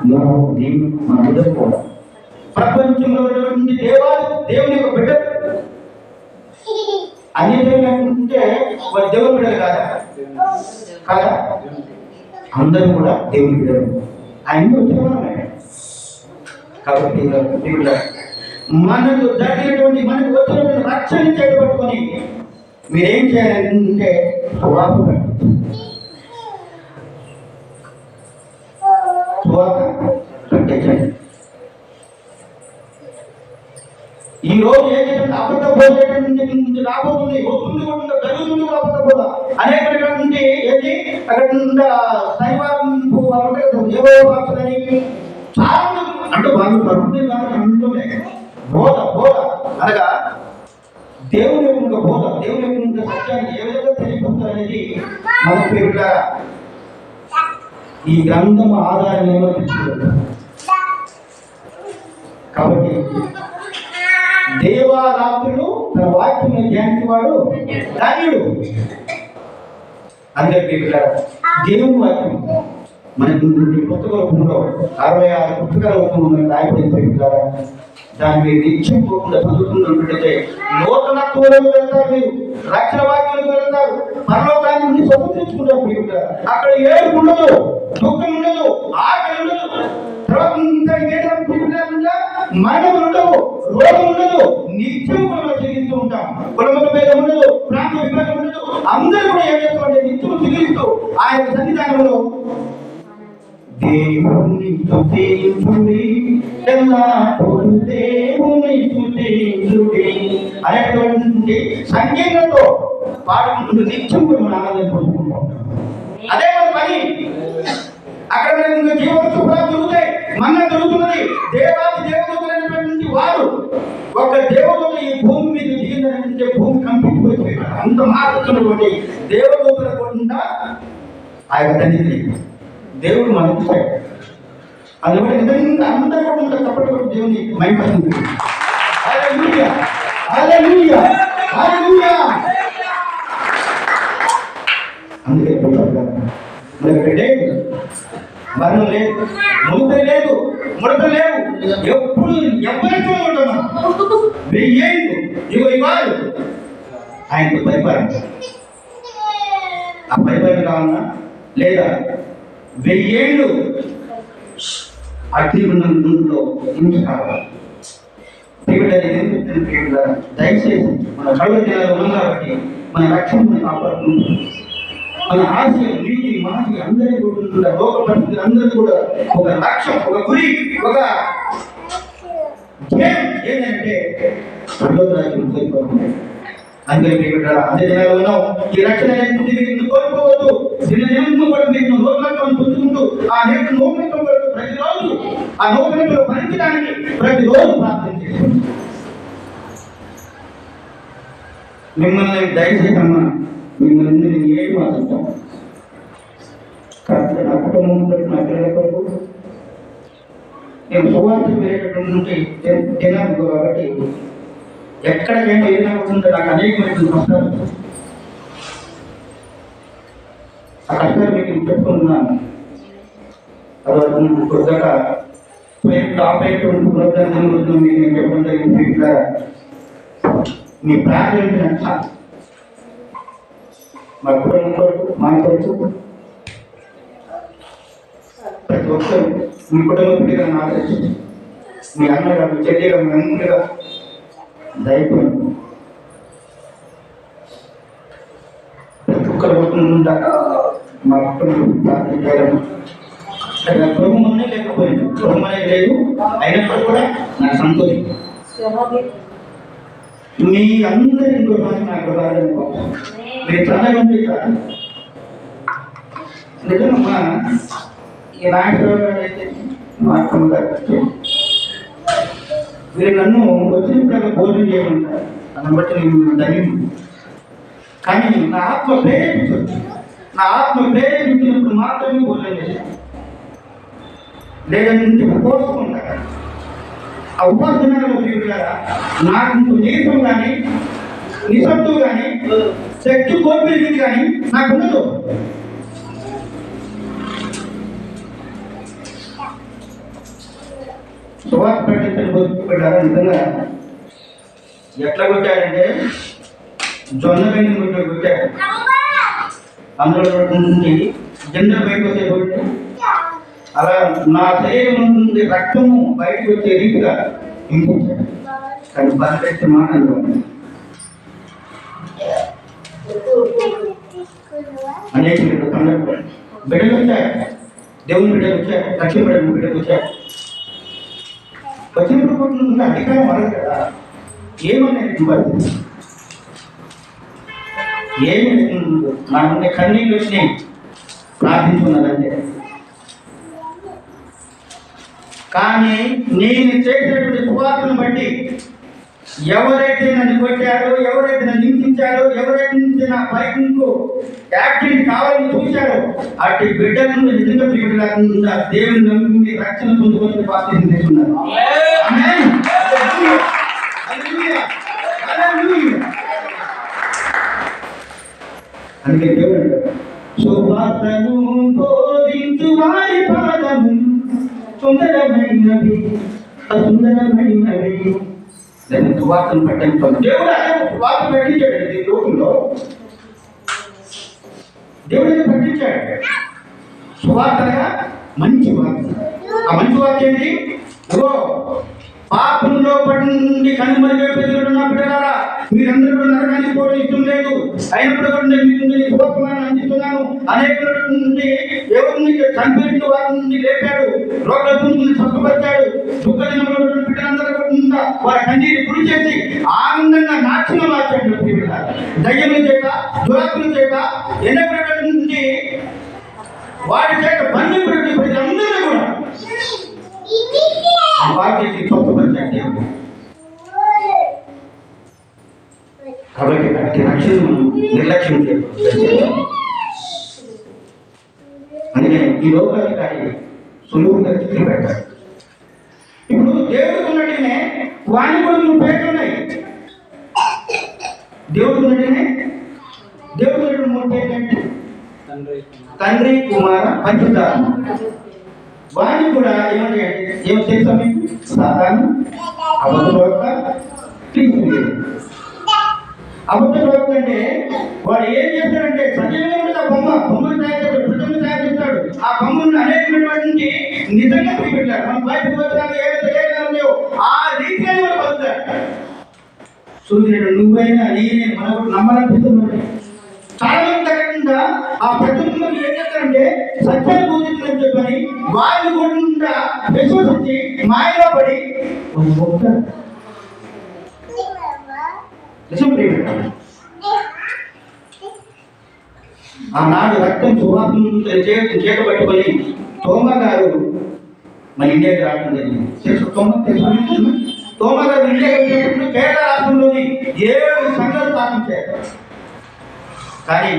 నీవు మన ఎదుర్కోవడం. ప్రపంచంలో దేవుని యొక్క బిడ్డ అన్ని దేవుని అంటే వారి దేవుని బిడ్డలు కాదా? అందరూ కూడా దేవుని బిడ్డలు. ఆయన వచ్చిన కాబట్టి మనకు జరిగినటువంటి, మనకు వచ్చినటువంటి రక్షణ చేయబట్టుకొని మీరేం చేయాలంటే సువార్త ప్రకటించండి. ఈ రోజు ఏదైతే అబద్ధ బోధేటువంటి రాబోతుంది, వస్తుంది కూడా జరుగుతుంది అబద్ధ బోధ అనేకటువంటి ఏది అక్కడ దైవాంపు ఏవో భాషలని చాలా అంటే వాళ్ళు పడుతుంది. అంటున్నాయి బోధ అనగా దేవుని యొక్క బోధ, దేవుని యొక్క సత్యాన్ని ఏ విధంగా తెలియపరుస్తారు అనేది మనకు ఇక్కడ ఈ గ్రంథం ఆధారం ఏమో తెలుసుకోవాలి. కాబట్టి దేవారాత్రులు తన వాక్యం ధ్యానించేవాడు ధన్యుడు. అందరికీ దేవుని వాక్యం మనకి పుస్తకాలు 66 పుస్తకాలు రాయబడింది. దాని మీద నిత్యం పోకుండా చదువుతున్నట్లయితే నూతన తోడలు వెళ్తారు, మీరు రక్షణ వాక్యాలకు వెళ్తారు, పరలోకాన్ని నుండి సమర్పించుకుంటారు. మీరు అక్కడ ఏడు ఉండదు, దుఃఖం ఉండదు, ఆకలి ఉండదు, తర్వాత మరణం ఉండవు, రోగం ఉండదు, నిత్యం కూడా చికిత్సూ ఉంటాం. కులమత భేదం ఉండదు, ప్రాంత విభేదం ఉండదు. అందరూ కూడా ఏం చేస్తామంటే నిత్యం చికిత్సూ ఆయన సన్నిధానంలో దేవుని స్తుతించుడి, ఎల్లప్పుడూ దేవుని స్తుతించుడి అనేటువంటి సంగీతంతో పాడుకుంటూ నిత్యం కూడా మనం ఆనందం పొందుకుంటాం. అదే మన పని. అక్కడ జీవోత్సవ జరుగుతాయి, మన జరుగుతున్నది. దేవాది దేవతలైనటువంటి వారు ఒక దేవతలు ఈ భూమి మీద దిగిందంటే భూమి కంపించిపోయి అంత మారుతున్నటువంటి దేవదూతల కూడా ఆ యొక్క తండ్రి దేవుడు మనకు అందువల్ల నిజంగా అందరూ కూడా తప్పటి కూడా దేవుని మైపడుతుంది. హల్లెలూయా, హల్లెలూయా, హల్లెలూయా. అందుకే మరణం లేదు, ముడత లేదు, ముడత లేవు. ఎప్పుడు ఎవరితో ఉంటాం 1000 ఏళ్ళు ఇగో ఇవాళ ఆయనకు పరిపాలన. ఆ పరిపాలన కావాలన్నా లేదా 1000 ఏళ్ళు అగ్నిగుండంలో హింస కావాలి. దయచేసి మన కళ్ళ జిల్లాలో ఉన్నాం కాబట్టి మన రక్షణ కాపాడుకుంటుంది. మన ఆశయం నీతి మాటి అందరి కూడా లోక పరిస్థితులు అందరూ కూడా ఒక లక్ష్యం, ఒక గురి, ఒక ఏంటంటే రాజ్యం కోల్పోతుంది. అందుకే అదే దినాలు ఉన్నాం. ఈ రక్షణ మీరు కోల్పోవద్దు. దినదినం కూడా మీరు నూతనత్వం పొందుకుంటూ ఆ నేటి నూతనత్వం వరకు ప్రతిరోజు ఆ నూతనత్వం భరించడానికి ప్రతిరోజు ప్రార్థన చేసుకోండి. మిమ్మల్ని దయచేసమ్మా, మిమ్మల్ని నేను ఏం మాట్లాడతాను కాబట్టి నా కుటుంబం నా పిల్లల కొరకు నేను సువార్త వేరేటటువంటి జనాలు కాబట్టి ఎక్కడికైనా ఏదైనా నాకు అనేకమైన కష్టాలు. ఆ కష్టాలు మీకు చెప్పుకుంటున్నాను. తర్వాత కొద్దిగా ఆపేటువంటి పునరుద్ధరణ మీకు చెప్పడం ఇట్లా మీ ప్రార్థన అంట మా కుటుంబం కొరకు మా కొరకు ప్రతి ఒక్కరు మీ కుటుంబ పిల్లలను ఆదరించి మీ అన్నగా మీ చెల్లిగా మీ అమ్మగా దయపడి ప్రతి ఒక్కరు కొట్టుకుంటా మా కుటుంబం ప్రార్థన చేయడం. కుటుంబమే లేకపోయింది, కుటుంబమే లేదు అయినప్పుడు కూడా నాకు సంతోషం. మీ అందరి ఇంకో నాకు మీరు చాలా మంది నిజమమ్మా. ఈ నాయకుడు అయితే మార్కమ్మ గారు వీరు నన్ను వచ్చినప్పుడు భోజనం చేయమంటారు. దాన్ని బట్టి నేను ధన్యం. కానీ నా ఆత్మ ప్రేరేపించు, నా ఆత్మ ప్రేరేపించినప్పుడు మాత్రమే భోజనం చేశాను. లేదంటే ఉపవాసం ఉంటారు. ఆ ఉపాసనలో దేవుడు గారా నాకు జీవితం కానీ నిశ్శబ్దం కానీ శక్తి కోల్పోయింది కానీ నాకు ఉండదు. సువార్త ప్రకటించని బతుకుపెట్టారు. నిజంగా ఎట్లా కొట్టాడంటే జొన్న వెండి కొట్టాడు కొట్టాడు. అందులో జెండర్ బయటకు వచ్చే కొట్టి అలా నా శరీరం నుండి రక్తము బయటకు వచ్చే రీతిగా ఇంకొచ్చాడు. కానీ బలపెట్టే మాట అనేక బిడ్డలు వచ్చాయి, దేవుని బిడ్డలు వచ్చాయి, లక్ష్మీ బిడ్డలు వచ్చాయి. వచ్చినప్పుడు కూడా అధికారం అడగదు కదా. ఏమనేది ఏమి నా నుండి కన్నీళ్ళు వచ్చినాయి ప్రార్థించుకున్నదంటే. కానీ నేను చేసినటువంటి సువార్తను బట్టి ఎవరైతే నన్ను కొట్టారో, ఎవరైతే నన్ను హింసించారో, ఎవరైతే నా బైక్కు యాక్సిడెంట్ కావాలని చూశారో అటు బిడ్డల నుండి నిజంగా బిడ్డల దేవుని నమ్మి రక్షణ పొందుకొని బాధ్యత తీసుకున్నారు. అందుకే దేవుడు సువార్తను బోధించు వారి పాదము సుందరమైనవి అసుందరమైనవి. సువార్తను పట్టించుకోండి. దేవుడు అదే సువార్త పట్టించాడు. ఈ లోకంలో దేవుడు పట్టించాడు సువార్తగా మంచి వార్త. ఆ మంచి వార్త ఏంటి? పాపంలో పడి నుండి కనుమరుగైపోతున్న బిడ్డలారా, మీరందరూ నరకానికి కూడా ఇష్టం లేదు. అయినప్పుడు కూడా నేను మీకు శుభవర్తమానాన్ని అందిస్తున్నాను. అనేకుల నుండి ఎవరిని చనిపోయిన వారి నుండి లేపాడు, రోడ్ల నుండి స్వస్థపరిచాడు. దుఃఖ దినంలో బిడ్డలందరూ కూడా వారి కన్నీరు గురి చేసి ఆనందంగా నాట్యం మార్చాడు. దయ్యముల చేత, దురాత్మల చేత, ఎన్నెక్కడ నుండి వారి చేత బంధింపబడిన ప్రజలందరూ కూడా వారికి స్వస్థపరిచాడు. కాబట్టి అట్టి రక్షణ నిర్లక్ష్యం చేయకూడదు. అందుకే ఈ లోకానికి కానీ సులువుగా చిక్కులు పెట్టాలి. ఇప్పుడు దేవుడికి ఉన్నట్టుగానే వాణి కూడా నువ్వు పేర్లు ఉన్నాయి. దేవుడికి ఉన్నట్టుగానే దేవుడు మూడు పేర్లు: తండ్రి, కుమార, పరిశుద్ధాత్మ. వాణి కూడా ఏమంటే ఏమో తెలుసా మీకు? సాతాను, అబద్ధ ప్రవక్త, క్రీస్తు. అబద్ధ ప్రవక్త అంటే వాడు ఏం చేస్తాడంటే సజీవంగా ఉంటుంది ఆ బొమ్మను తయారు చేస్తాడు, ప్రజలను తయారు చేస్తాడు. ఆ బొమ్మను అనేకమైనటువంటి నిజంగా చూపెట్టారు. మన బయటకు వచ్చినాక ఏవైతే లేవో ఆ రీతిగా కూడా బతుకుతాడు. సూర్యుడు నువ్వైనా నేనే మనకు నమ్మాలనిపిస్తుంది. చాలా మంది దగ్గర ఆ ప్రజలు ఏం చేస్తారంటే సత్యాన్ని బోధించని చెప్పని వాళ్ళు కూడా విశ్వసించి మాయలో పడి ఆనాడు రక్తం సువాసన చేతబట్టుకొని తోమ గారు మన ఇండియాకి రావడం జరిగింది. తోమ గారు ఇండియాకి వచ్చినప్పుడు కేరళ రాష్ట్రంలోని 7 సంఘాలు స్థాపించారు. కానీ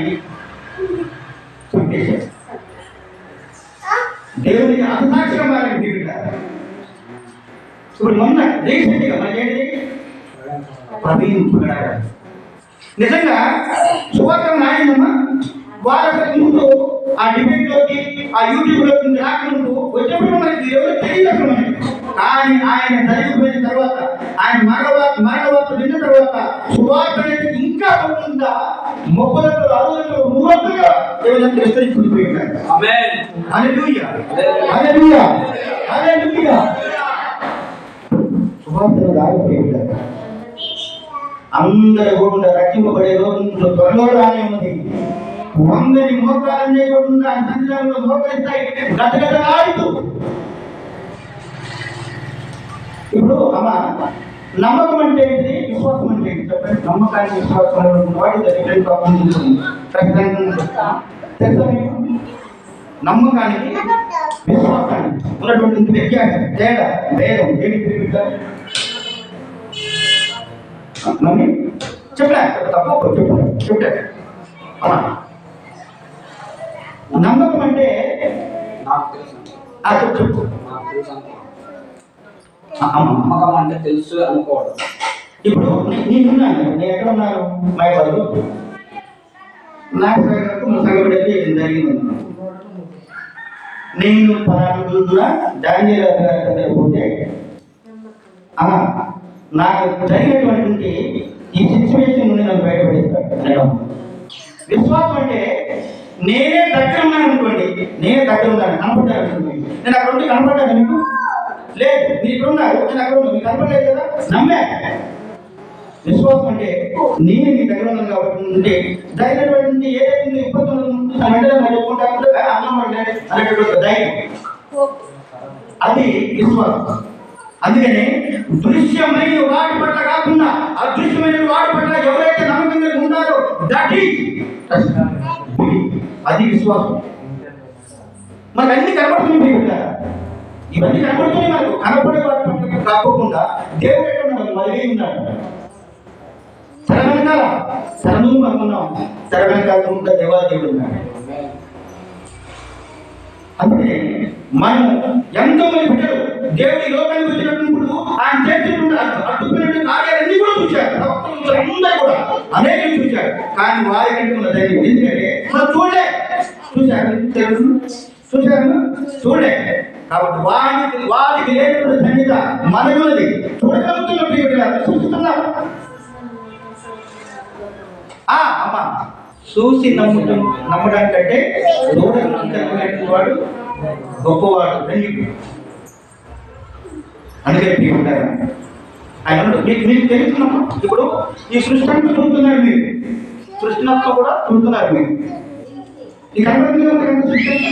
చంపేశారు. దేవునికి అసాక్షిగా మారిన బిడ్డ. ఇప్పుడు మొన్న రీసెంట్గా మనకేంటి ప్రవీణ్ నిజంగా సువార్తం నాయనమ్మా వారి ముందు ఆ డిబేట్ లోకి ఆ యూట్యూబ్ లోకి రాకముందు వచ్చేప్పుడు మనకి ఎవరు తెలియదు అసలు మనకి. కానీ ఆయన జరిగిపోయిన తర్వాత ఆయన మరణవార్త విన్న తర్వాత సువార్త అనేది ఇంకా ఉంటుందా 30 60 100గా దేవుని విస్తరించుకుపోయినారు. హల్లెలూయా, హల్లెలూయా, హల్లెలూయా. సువార్తను రాకపోయారు. అందరూ కూడా రక్షింపబడే రోజు త్వరలో రానే ఉంది. 100 మోకాలు చేయకుండా సంఘాలలో మోకరిస్తాయి గతగతలాడుతూ. ఇప్పుడు అమ్మ నమ్మకం అంటే ఏంటి, విశ్వాసం అంటే ఏంటి చెప్పండి. నమ్మకానికి విశ్వాసం వాటి డిఫరెంట్ తెలుసా మీకు? నమ్మకానికి విశ్వాసానికి ఉన్నటువంటి వ్యత్యాసం, తేడా, భేదం ఏంటి? మమ్మీ చెప్పలే తప్ప చెప్పలే. నమ్మకం అంటే చెప్పు. నమ్మకం అంటే తెలుసు అనుకోవడం. ఇప్పుడు నేనున్నాను, నేను ఎక్కడ ఉన్నాను? మైబాద్లో. నాకు సంగబడితే జరిగింది. నేను పలానా డానియేల్ గారి పోతే నాకు జరిగినటువంటి ఈ సిచ్యువేషన్ నుండి నన్ను బయటపడేస్తాను. విశ్వాసం అంటే నేనే దగ్గర ఉన్నాను అనుకోండి, నేనే దగ్గర ఉన్నాను కనపడ్డాను. నేను అక్కడ ఉండి కనపడ్డాను మీకు లేదు, మీరు ఇక్కడ ఉన్నారు, నేను అక్కడ ఉన్నాను, మీకు కనపడలేదు కదా, నమ్మే. విశ్వాసం అంటే నేను మీ దగ్గర ఉన్నాను కాబట్టి జరిగినటువంటి ఏదైతే ఇబ్బందులు చెప్పుకుంటాను అన్నం అనేటువంటి ధైర్యం, అది విశ్వాసం. అందుకని దృశ్యమైన వాటి పట్ల కాకుండా అదృశ్యమైన వాటి పట్ల ఎవరైతే నమ్మకంగా ఉంటారో అది విశ్వాసం. మనకు అన్ని కనపడుతుంది కదా, ఇవన్నీ కనపడుతున్నాయి. మనకు కనపడే వాటి పట్ల కాకుండా దేవుడు ఎక్కడ ఉన్నాడు? మళ్ళీ ఉన్నాడు. తెర వెనకాల తెరను మనం ఉన్నాం, తెర వెనకాల ఉంటే దేవాదేవుడు ఉన్నాడు. అందుకే మనం ఎంతో మంది బిడ్డలు దేవుడి లోకానికి వచ్చినప్పుడు ఆయన చేసినటువంటి అద్భుతమైన కార్యాలన్నీ కూడా చూశారు. అందరూ కూడా అనేకలు చూశారు. కానీ వారి కంటే మన ధైర్యం ఎందుకంటే మనం చూశారు చూడలే. కాబట్టి వారికి లేనటువంటి ధన్యత మనది. చూడగలుగుతున్నప్పుడు చూస్తున్నారు. అమ్మా చూసి నమ్మడానికంటే చూడగలిగినటువంటి వాడు గొప్పవాడు. ధన్యుడు. అందుకే ఉంటారు ఆయన మీకు తెలుస్తున్నాము. ఇప్పుడు ఈ సృష్టి అంతా చూస్తున్నారు మీరు, సృష్టి అంతా కూడా చూస్తున్నారు మీరు. ఈ కనబడుతుంది సృష్టి అంతా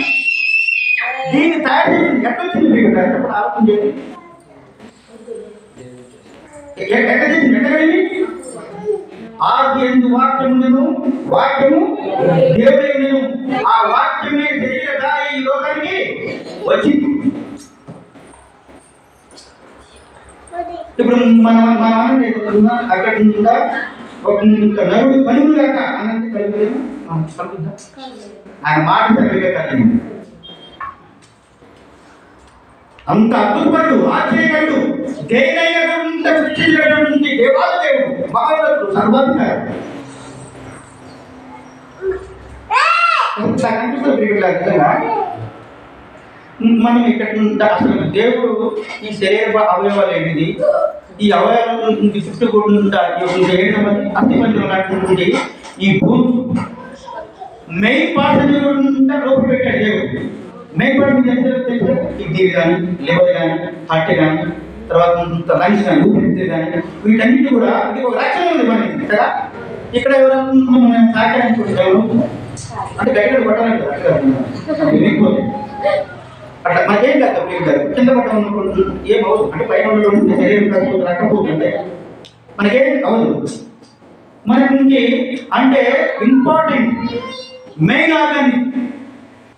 దీన్ని తయారు చేసింది ఎక్కడ వచ్చింది మీకు ఎప్పుడు ఆలోచన చేయండి. ఎక్కడ చేసింది, ఎక్కడైంది? ఆది ఎందు వాక్యము, వాక్యము దేవుడే, ఆ వాక్యమే శరీరగా ఈ లోకానికి వచ్చింది. ఇప్పుడు మన అక్కడ ఉందా ఒక నరుడు కలుగులు కాక అనంటే కలుగులేదు ఆయన మాట సరిగ్గా అంత అద్భుతపడు ఆశ్చర్యకరుడు దేనైనా సృష్టించినటువంటి దేవాలదేవుడు మహారాజు సర్వాధికారి. మనం ఇక్కడ అసలు దేవుడు ఈ శరీర అవయవాలు ఏంటిది, ఈ అవయవాలను చుట్టుకుంటా శరీరం అస్థిపంజరం ఈ భూమి మెయిన్ పార్ట్ లోపల పెట్టాడు దేవుడు. మెయిన్ పార్ట్ తెలుసు, కిడ్నీ కానీ లివర్ కానీ హార్ట్ కానీ తర్వాత లంగ్స్ కానీ ఊపిరితిత్తులు కానీ వీటన్నిటి కూడా ఇది ఒక రక్షణ ఉంది మనకి కదా. ఇక్కడ ఎవరైనా మనం తాకడానికి అంటే గైడ్ పట్టాలి కదా వెళ్ళిపోతే అట్లా మనకేం కాదు కింద పట్టాలనుకుంటుంది ఏం అవదు. అంటే పైన ఉన్నటువంటి శరీరం కాకపోతే రాకపోతుంటే మనకేం అవదు. మనకి అంటే ఇంపార్టెంట్ మెయిన్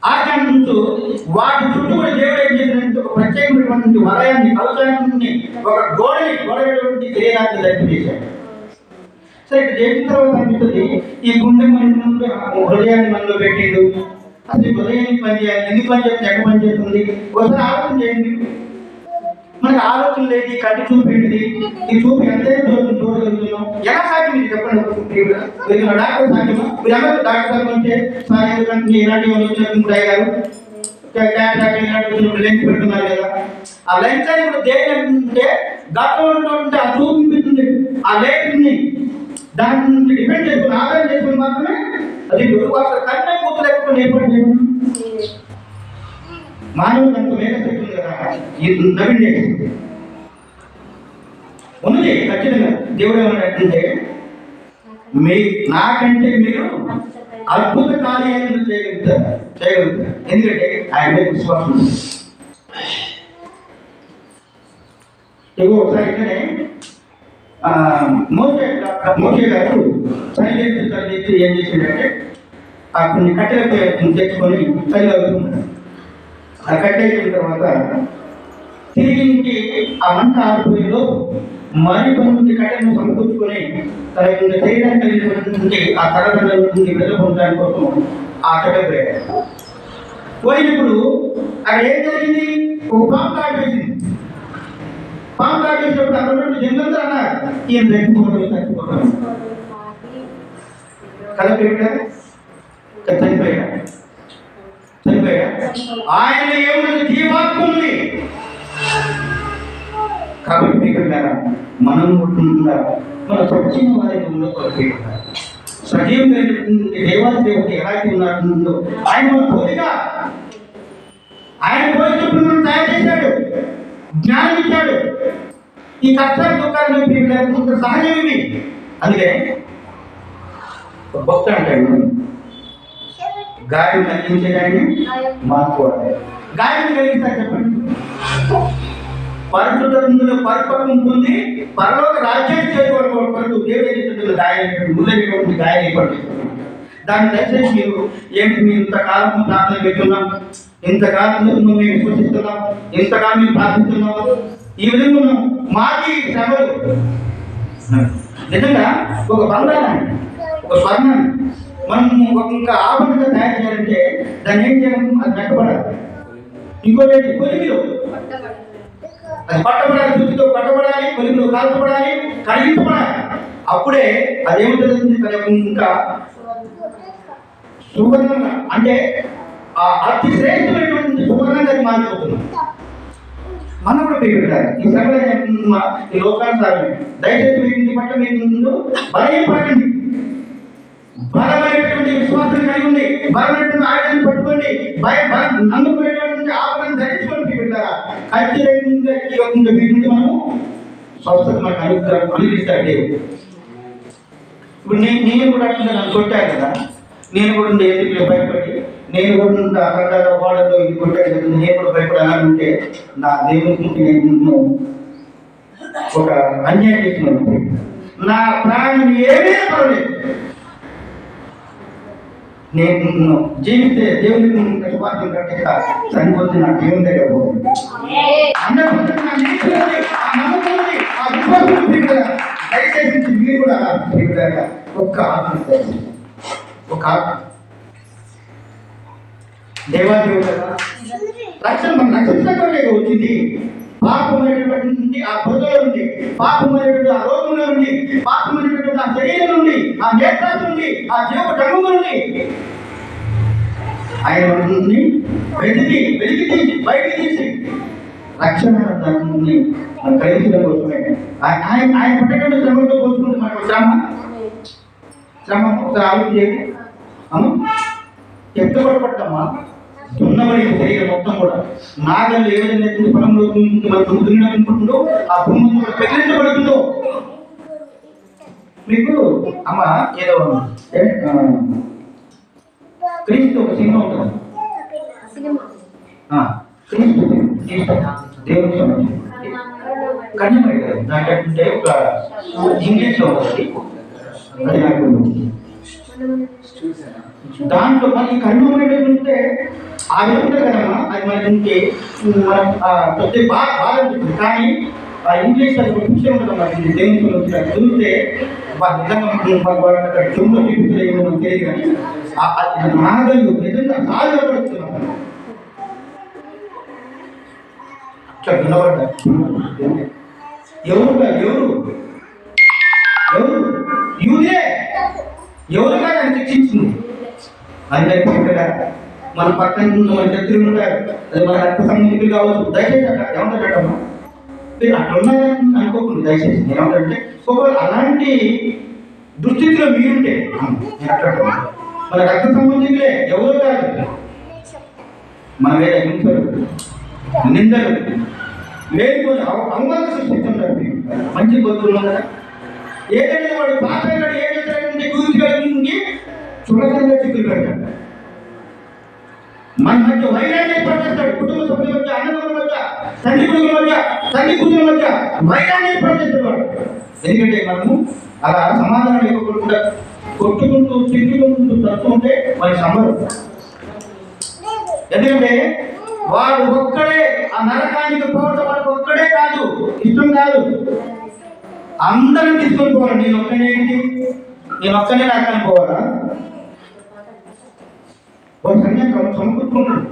ఆర్గాన్ నుంచి వాటి చుట్టూ కూడా దేవుడు ఏం చేసినట్టు ఒక ప్రత్యేకమైనటువంటి వలయాన్ని కవచాన్ని ఒక గోడటువంటి శరీరాన్ని దర్శనం చేశాడు. సరే ఇక్కడ చేసిన తర్వాత అనిపిస్తుంది ఈ గుండె మన హృదయాన్ని మనలో పెట్టిండు. అసలు హృదయానికి పని చేయాలి, ఎందుకు పని చేస్తుంది, ఎక్కడ పని చేస్తుంది ఒకసారి ఆలోచన చేయండి. మనకి ఆలోచన లేదు, ఈ కంటి చూపు ఏంటిది, ఈ చూపు ఎంతైనా చూడగలుగుతున్నాం. ఎలా సాధ్యం ఇది చెప్పండి. డాక్టర్ సాధ్యమా? మీరు అందరూ డాక్టర్ సార్ అంటే సార్ ఎందుకంటే ఇలాంటి వచ్చినప్పుడు అయ్యారు లెన్స్ పెడుతున్నారు కదా. ఆ లెన్స్ అని కూడా దేని అంటే గతంలో ఉంటే ఆ చూపించింది ఆ లెన్స్ని దాని నుంచి డిపెండ్ చేసుకుని ఆదాయం చేసుకుని మాత్రమే అది అసలు కన్నా పూర్తి లేకపోతే ఏర్పాటు చేయడం మానవుడు అంత మేకశక్తి ఉంది కదా. ఈ నవీన్ ఉన్నది ఖచ్చితంగా. దేవుడు ఏమన్నట్టుంటే నాకంటే మీరు అద్భుత కార్యాలను చేయగలుగుతారు. ఎందుకంటే ఆయన మీద విశ్వాసం ఉంది. ఒకసారి ఇట్లనే మోసే గారు చదివేసి ఏం చేసిందంటే ఆ కొన్ని కట్టెలు తెచ్చుకొని చదివేస్తున్నాడు. ఆ కట్టెయిన తర్వాత తిరిగి ఆ మంట ఆరిపోయేలో మరి కొన్ని కట్టెలను సమకూర్చుకొని తన యొక్క శరీరాన్ని కలిగినటువంటి ఆ తరగతి నుండి వెళ్ళిపోవడానికి కోసం ఆ కట్టెలు పోయాడు. పోయినప్పుడు అక్కడ ఏం జరిగింది, ఒక పాము కాటు వేసింది. పాము కాటు వేసినప్పుడు అక్కడ జనంతా అన్నారు ఈయన చచ్చిపోతాడు కదా. చనిపోయాడు. ఆయన ఏమున్నది, జీవాత్మ ఉంది. కాబట్టి మనం మన సత్యం వారి సజీవం దేవాది దేవుడు ఎలాంటి ఉన్నాడు ఆయన పోలిగా ఆయన పోలినప్పుడు మనం తయారు చేశాడు, జ్ఞానం ఇచ్చాడు. ఈ కష్టాలు దుఃఖాలు సహజం ఇవి. అందుకే భక్త అంటాడు గాయం కలిగించేదాన్ని మార్చుకోవాలి. గాయం కలిగిస్తారు చెప్పండి. పరిశుద్ధంలో పరిపక్వం పొంది పరలోక రాజ్యాన్ని చేరుకోవడం దేవుడు గాయం ముళ్ళటువంటి గాయం ఏర్పడుతుంది. దాన్ని దయచేసి మీరు ఏంటి మీరు ఇంతకాలం ప్రార్థన పెట్టున్నాం, ఇంతకాలం మేము విశ్వసిస్తున్నాం, ఇంతకాలం మేము ప్రార్థిస్తున్నాం. ఈ విధంగా మాకి శ్రమలు నిజంగా ఒక బంగారాన్ని ఒక స్వర్ణాన్ని మనం ఒక ఆభరణంగా తయారు చేయాలంటే దాన్ని ఏం చేయాలి, అది కట్టబడాలి. ఇంకోటి కొలిమిలో అది పట్టబడాలి, శుద్ధితో పట్టబడాలి, కొలిమిలో కాల్చబడాలి, కడిగించబడాలి. అప్పుడే అదేమిటంటే తన ఇంకా సువర్ణంగా అంటే అతి శ్రేష్టమైనటువంటి సువర్ణంగా అది మారిపోతుంది. మనం కూడా పెరుగుతారు ఈ సభలో ఈ లోకానుసారం. దయచేసి మీ ఇంటి పట్ల మీ ముందు బలపడండి, బలమైనటువంటి విశ్వాసం కలిగి ఉంది, బలమైనటువంటి ఆయుధాన్ని పట్టుకోండి, నమ్ముకునేటువంటి ఆపదను ధరించుకొని పెరుగుతారా. ఖచ్చితంగా ఇవ్వకుండా వీటి నుండి మనము స్వస్థత మనకు అనుగ్రహిస్తాడు దేవుడు. ఇప్పుడు నేను కూడా అట్లా నన్ను కొట్టాను కదా, నేను కూడా ఎందుకు భయపడి నేను కూడా అక్కడ వాళ్ళతో ఇది కొట్టాను కదా, నేను కూడా భయపడాలని ఉంటే నా దేవునికి నేను ఒక అన్యాయం చేస్తున్నాను. నా ప్రాణం ఏమైనా పర్వాలేదు, నేను జీవిస్తే దేవునికి కట్టుబాటు కట్టిక చనిపోతే నా దేవుని దగ్గర పోతుంది. అన్నప్పుడు నా నీతి ఉంది, ఆ నమ్మకం ఉంది, ఆ విశ్వాసం ఉంది కదా. దయచేసి మీరు కూడా ఒక్క ఒక దేవాదేవుడు కదా రక్షణ మన రక్షించే వచ్చింది. పాపమైనటువంటి ఆ బుద్ధలో నుండి, పాపమైనటువంటి ఆ రోగంలో నుండి, పాపమైనటువంటి ఆ శరీరం నుండి, ఆ నేత్రాల నుండి, ఆ జీవ డంగు నుండి ఆయన వెతికి తీసి బయటికి తీసి రక్షణ ధర్మాన్ని కలిగించడం కోసమే ఆయన పట్టకుండా శ్రమతో పోల్చుకుంటే మనకు శ్రమ ఒకసారి ఆలోచించేది. ఎంత పడపడతామా దున్నబడి శరీరం మొత్తం కూడా నాగళ్ళు ఏ విధంగా పొలంలో దున్నకుంటుందో ఆ భూమి కూడా పెకిలించబడుతుందో. మీకు అమ్మ ఏదో క్రీస్తు ఒక సినిమా ఉంటుంది, క్రీస్తు దేవుడికి సంబంధించి కన్యమై కదా, దాంట్లో ఒక ఇంగ్లీష్లో ఉంటుంది. అది నాకు దాంట్లో మనకి కన్యమై ఉంటే ఆ విధంగా కదమ్మా, అది మనకి మనం కొద్ది బాగా ఉంటుంది. కానీ ఆ ఇంగ్లీష్ అది ఒక విషయం ఉంటుంది మనకి దేవుని చదివితే నిజంగా చెంబు చూపించలేదు మనకు తెలియదు. కానీ నాగలు నిజంగా సాధ్యపడుతున్నాం అట్లా వినబడ్డా. ఎవరు యూదే ఎవరు కాదు అని శిక్షించింది. అందరికీ ఇక్కడ మన పక్కన మన శత్రువులు ఉంటారు, అది మన రక్త సంబంధికులు కావచ్చు. దయచేసి అట్లా ఏమంటాడమ్మా మీరు అట్లా ఉన్నారని అనుకోకుండా దయచేసి ఏమంటే ఒకవేళ అలాంటి దుస్థితిలో మీరుంటే మన రక్త సంబంధికులే ఎవరు కాదు, మన మీద హింసలు నిందలు లేకపోతే అవమానం సృష్టిస్తున్నారు. మంచి బతులు కదా, ఏదైనా వాడు పాపైనా ఏదైతే గురించి చులకనగా చిక్కులు పెడతాడు. మన మధ్య వైరాన్ని ఏర్పడేస్తాడు. కుటుంబ సభ్యుల మధ్య, అన్నదమ్ముల మధ్య, తండ్రి కూతుల మధ్య వైరాన్ని ఏర్పడేస్తాడు వాడు. ఎందుకంటే మనము అలా సమాధానం ఇవ్వకుండా కొట్టుకుంటూ తిట్టుకుంటూ తట్టుకుంటే వారి సంబరం. ఎందుకంటే వాడు ఒక్కడే ఆ నరకానికి పోవడం వాడికి ఒక్కడే కాదు, ఇష్టం కాదు, అందరిని తీసుకొని పోవాలి. నేను ఒక్కనే నరకానికి పోవాలా? ఒక సంఖ్య సమకూర్చుకుంటాడు.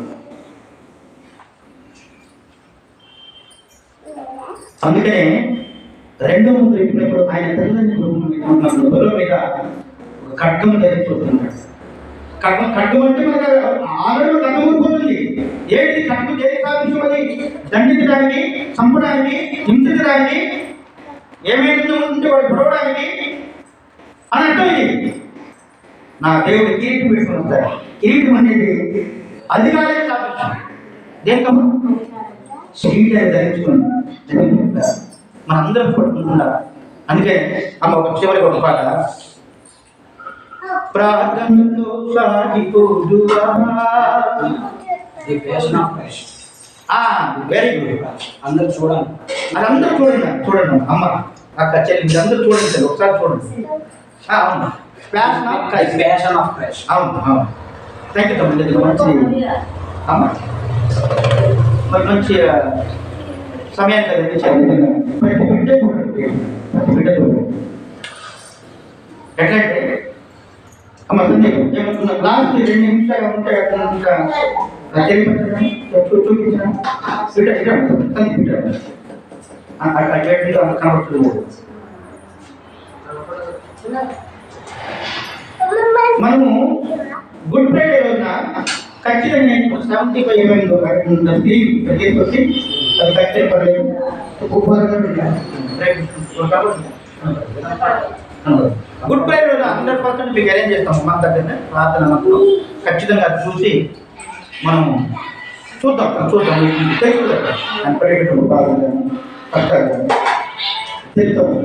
అందుకనే రెండో ముందు చెప్పినప్పుడు ఆయన తల్లిదండ్రులు బరువు మీద ఒక ఖడ్గం ధరించుకుంటున్నాడు. ఖడ్గం అంటే మనకు ఆల్రెడీ కన్నమూరిపోతుంది. ఏంటి ఖడ్గం దేని సాధించమని? దండించడానికి, చంపడానికి, హింసించడానికి, ఏమైనా ఉంటే వాడు పొడవడానికి అని అర్థం. ఇది నా దేవుడు కిరీటం పెట్టుకుని వస్తాడు. కిరీటం అనేది అధికారాన్ని సాధించాలి. దేనికమ్మా? శ్రీని ధరించుకుని మనందరం పట్టుకుంటున్నారు. అందుకే అమ్మ ఒక చివరికి ఒక పాట, ప్రార్థనతో సాగిపోదువా. Very good. అందరూ చూడండి, అది అందరూ చూడండి అమ్మ అక్క చెల్లి మీరు అందరూ చూడండి సార్, ఒకసారి చూడండి. అవును, ప్యాషన్ ఆఫ్ క్రైస్ట్. అవును. థ్యాంక్ యూ తమ్ముడు. మంచి అమ్మ మరి మంచి సమయాన్ని చదివించాలి. ప్రతి బిడ్డ చూడండి, ఎట్లంటే అమ్మ సందేహం ఏమనుకున్నా లాస్ట్ 2 నిమిషాలు ఉంటే ఇంకా తెలియపరచడం చూపించడం కనబడుతుంది. మనము గుడ్ ఫ్రైడే రోజున ఖచ్చితంగా 75 mm తీసుకొచ్చి అది ఖచ్చితంగా పడలేదు. గుడ్ ఫ్రైడే రోజున 100% మీకు అరేంజ్ చేస్తాము. మన దగ్గర ప్రార్థన ఖచ్చితంగా అది చూసి మనం చూద్దాం తెలుసుకుందాం అని పరిగెట్టడం బాగుంది కష్టాలు తెలుస్తాము.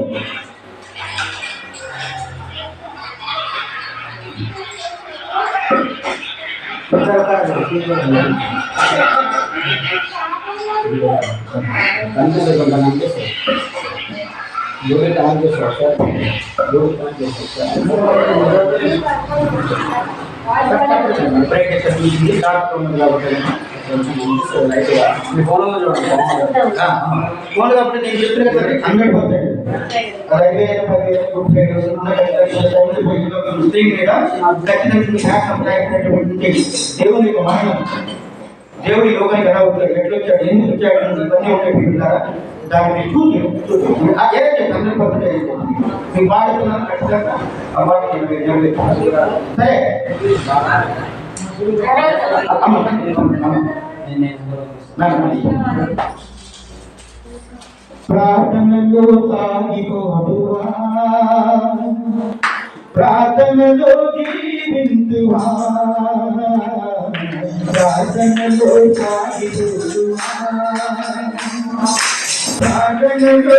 ఫోన్ కాబట్టి నేను చెప్పిన కదా 100% అలాగే 10,000 దేవుని యొక్క మహిమ దేవుడి లోకానికి ఎలా ఉంటాడు ఎట్లా వచ్చాడు ఎందుకు వచ్చాడు ఇవన్నీ ఉంటాయి పిల్లలారా దాన్ని చూసి ఏదైతే 100% మీ వాడుతున్నాను ఖచ్చితంగా ఆ మాట సరే ప్రార్థనలో సాగిపోదువా ప్రార్థనలో జీవించువా ప్రార్థనలో సాగిపోదువా ప్రార్థనలో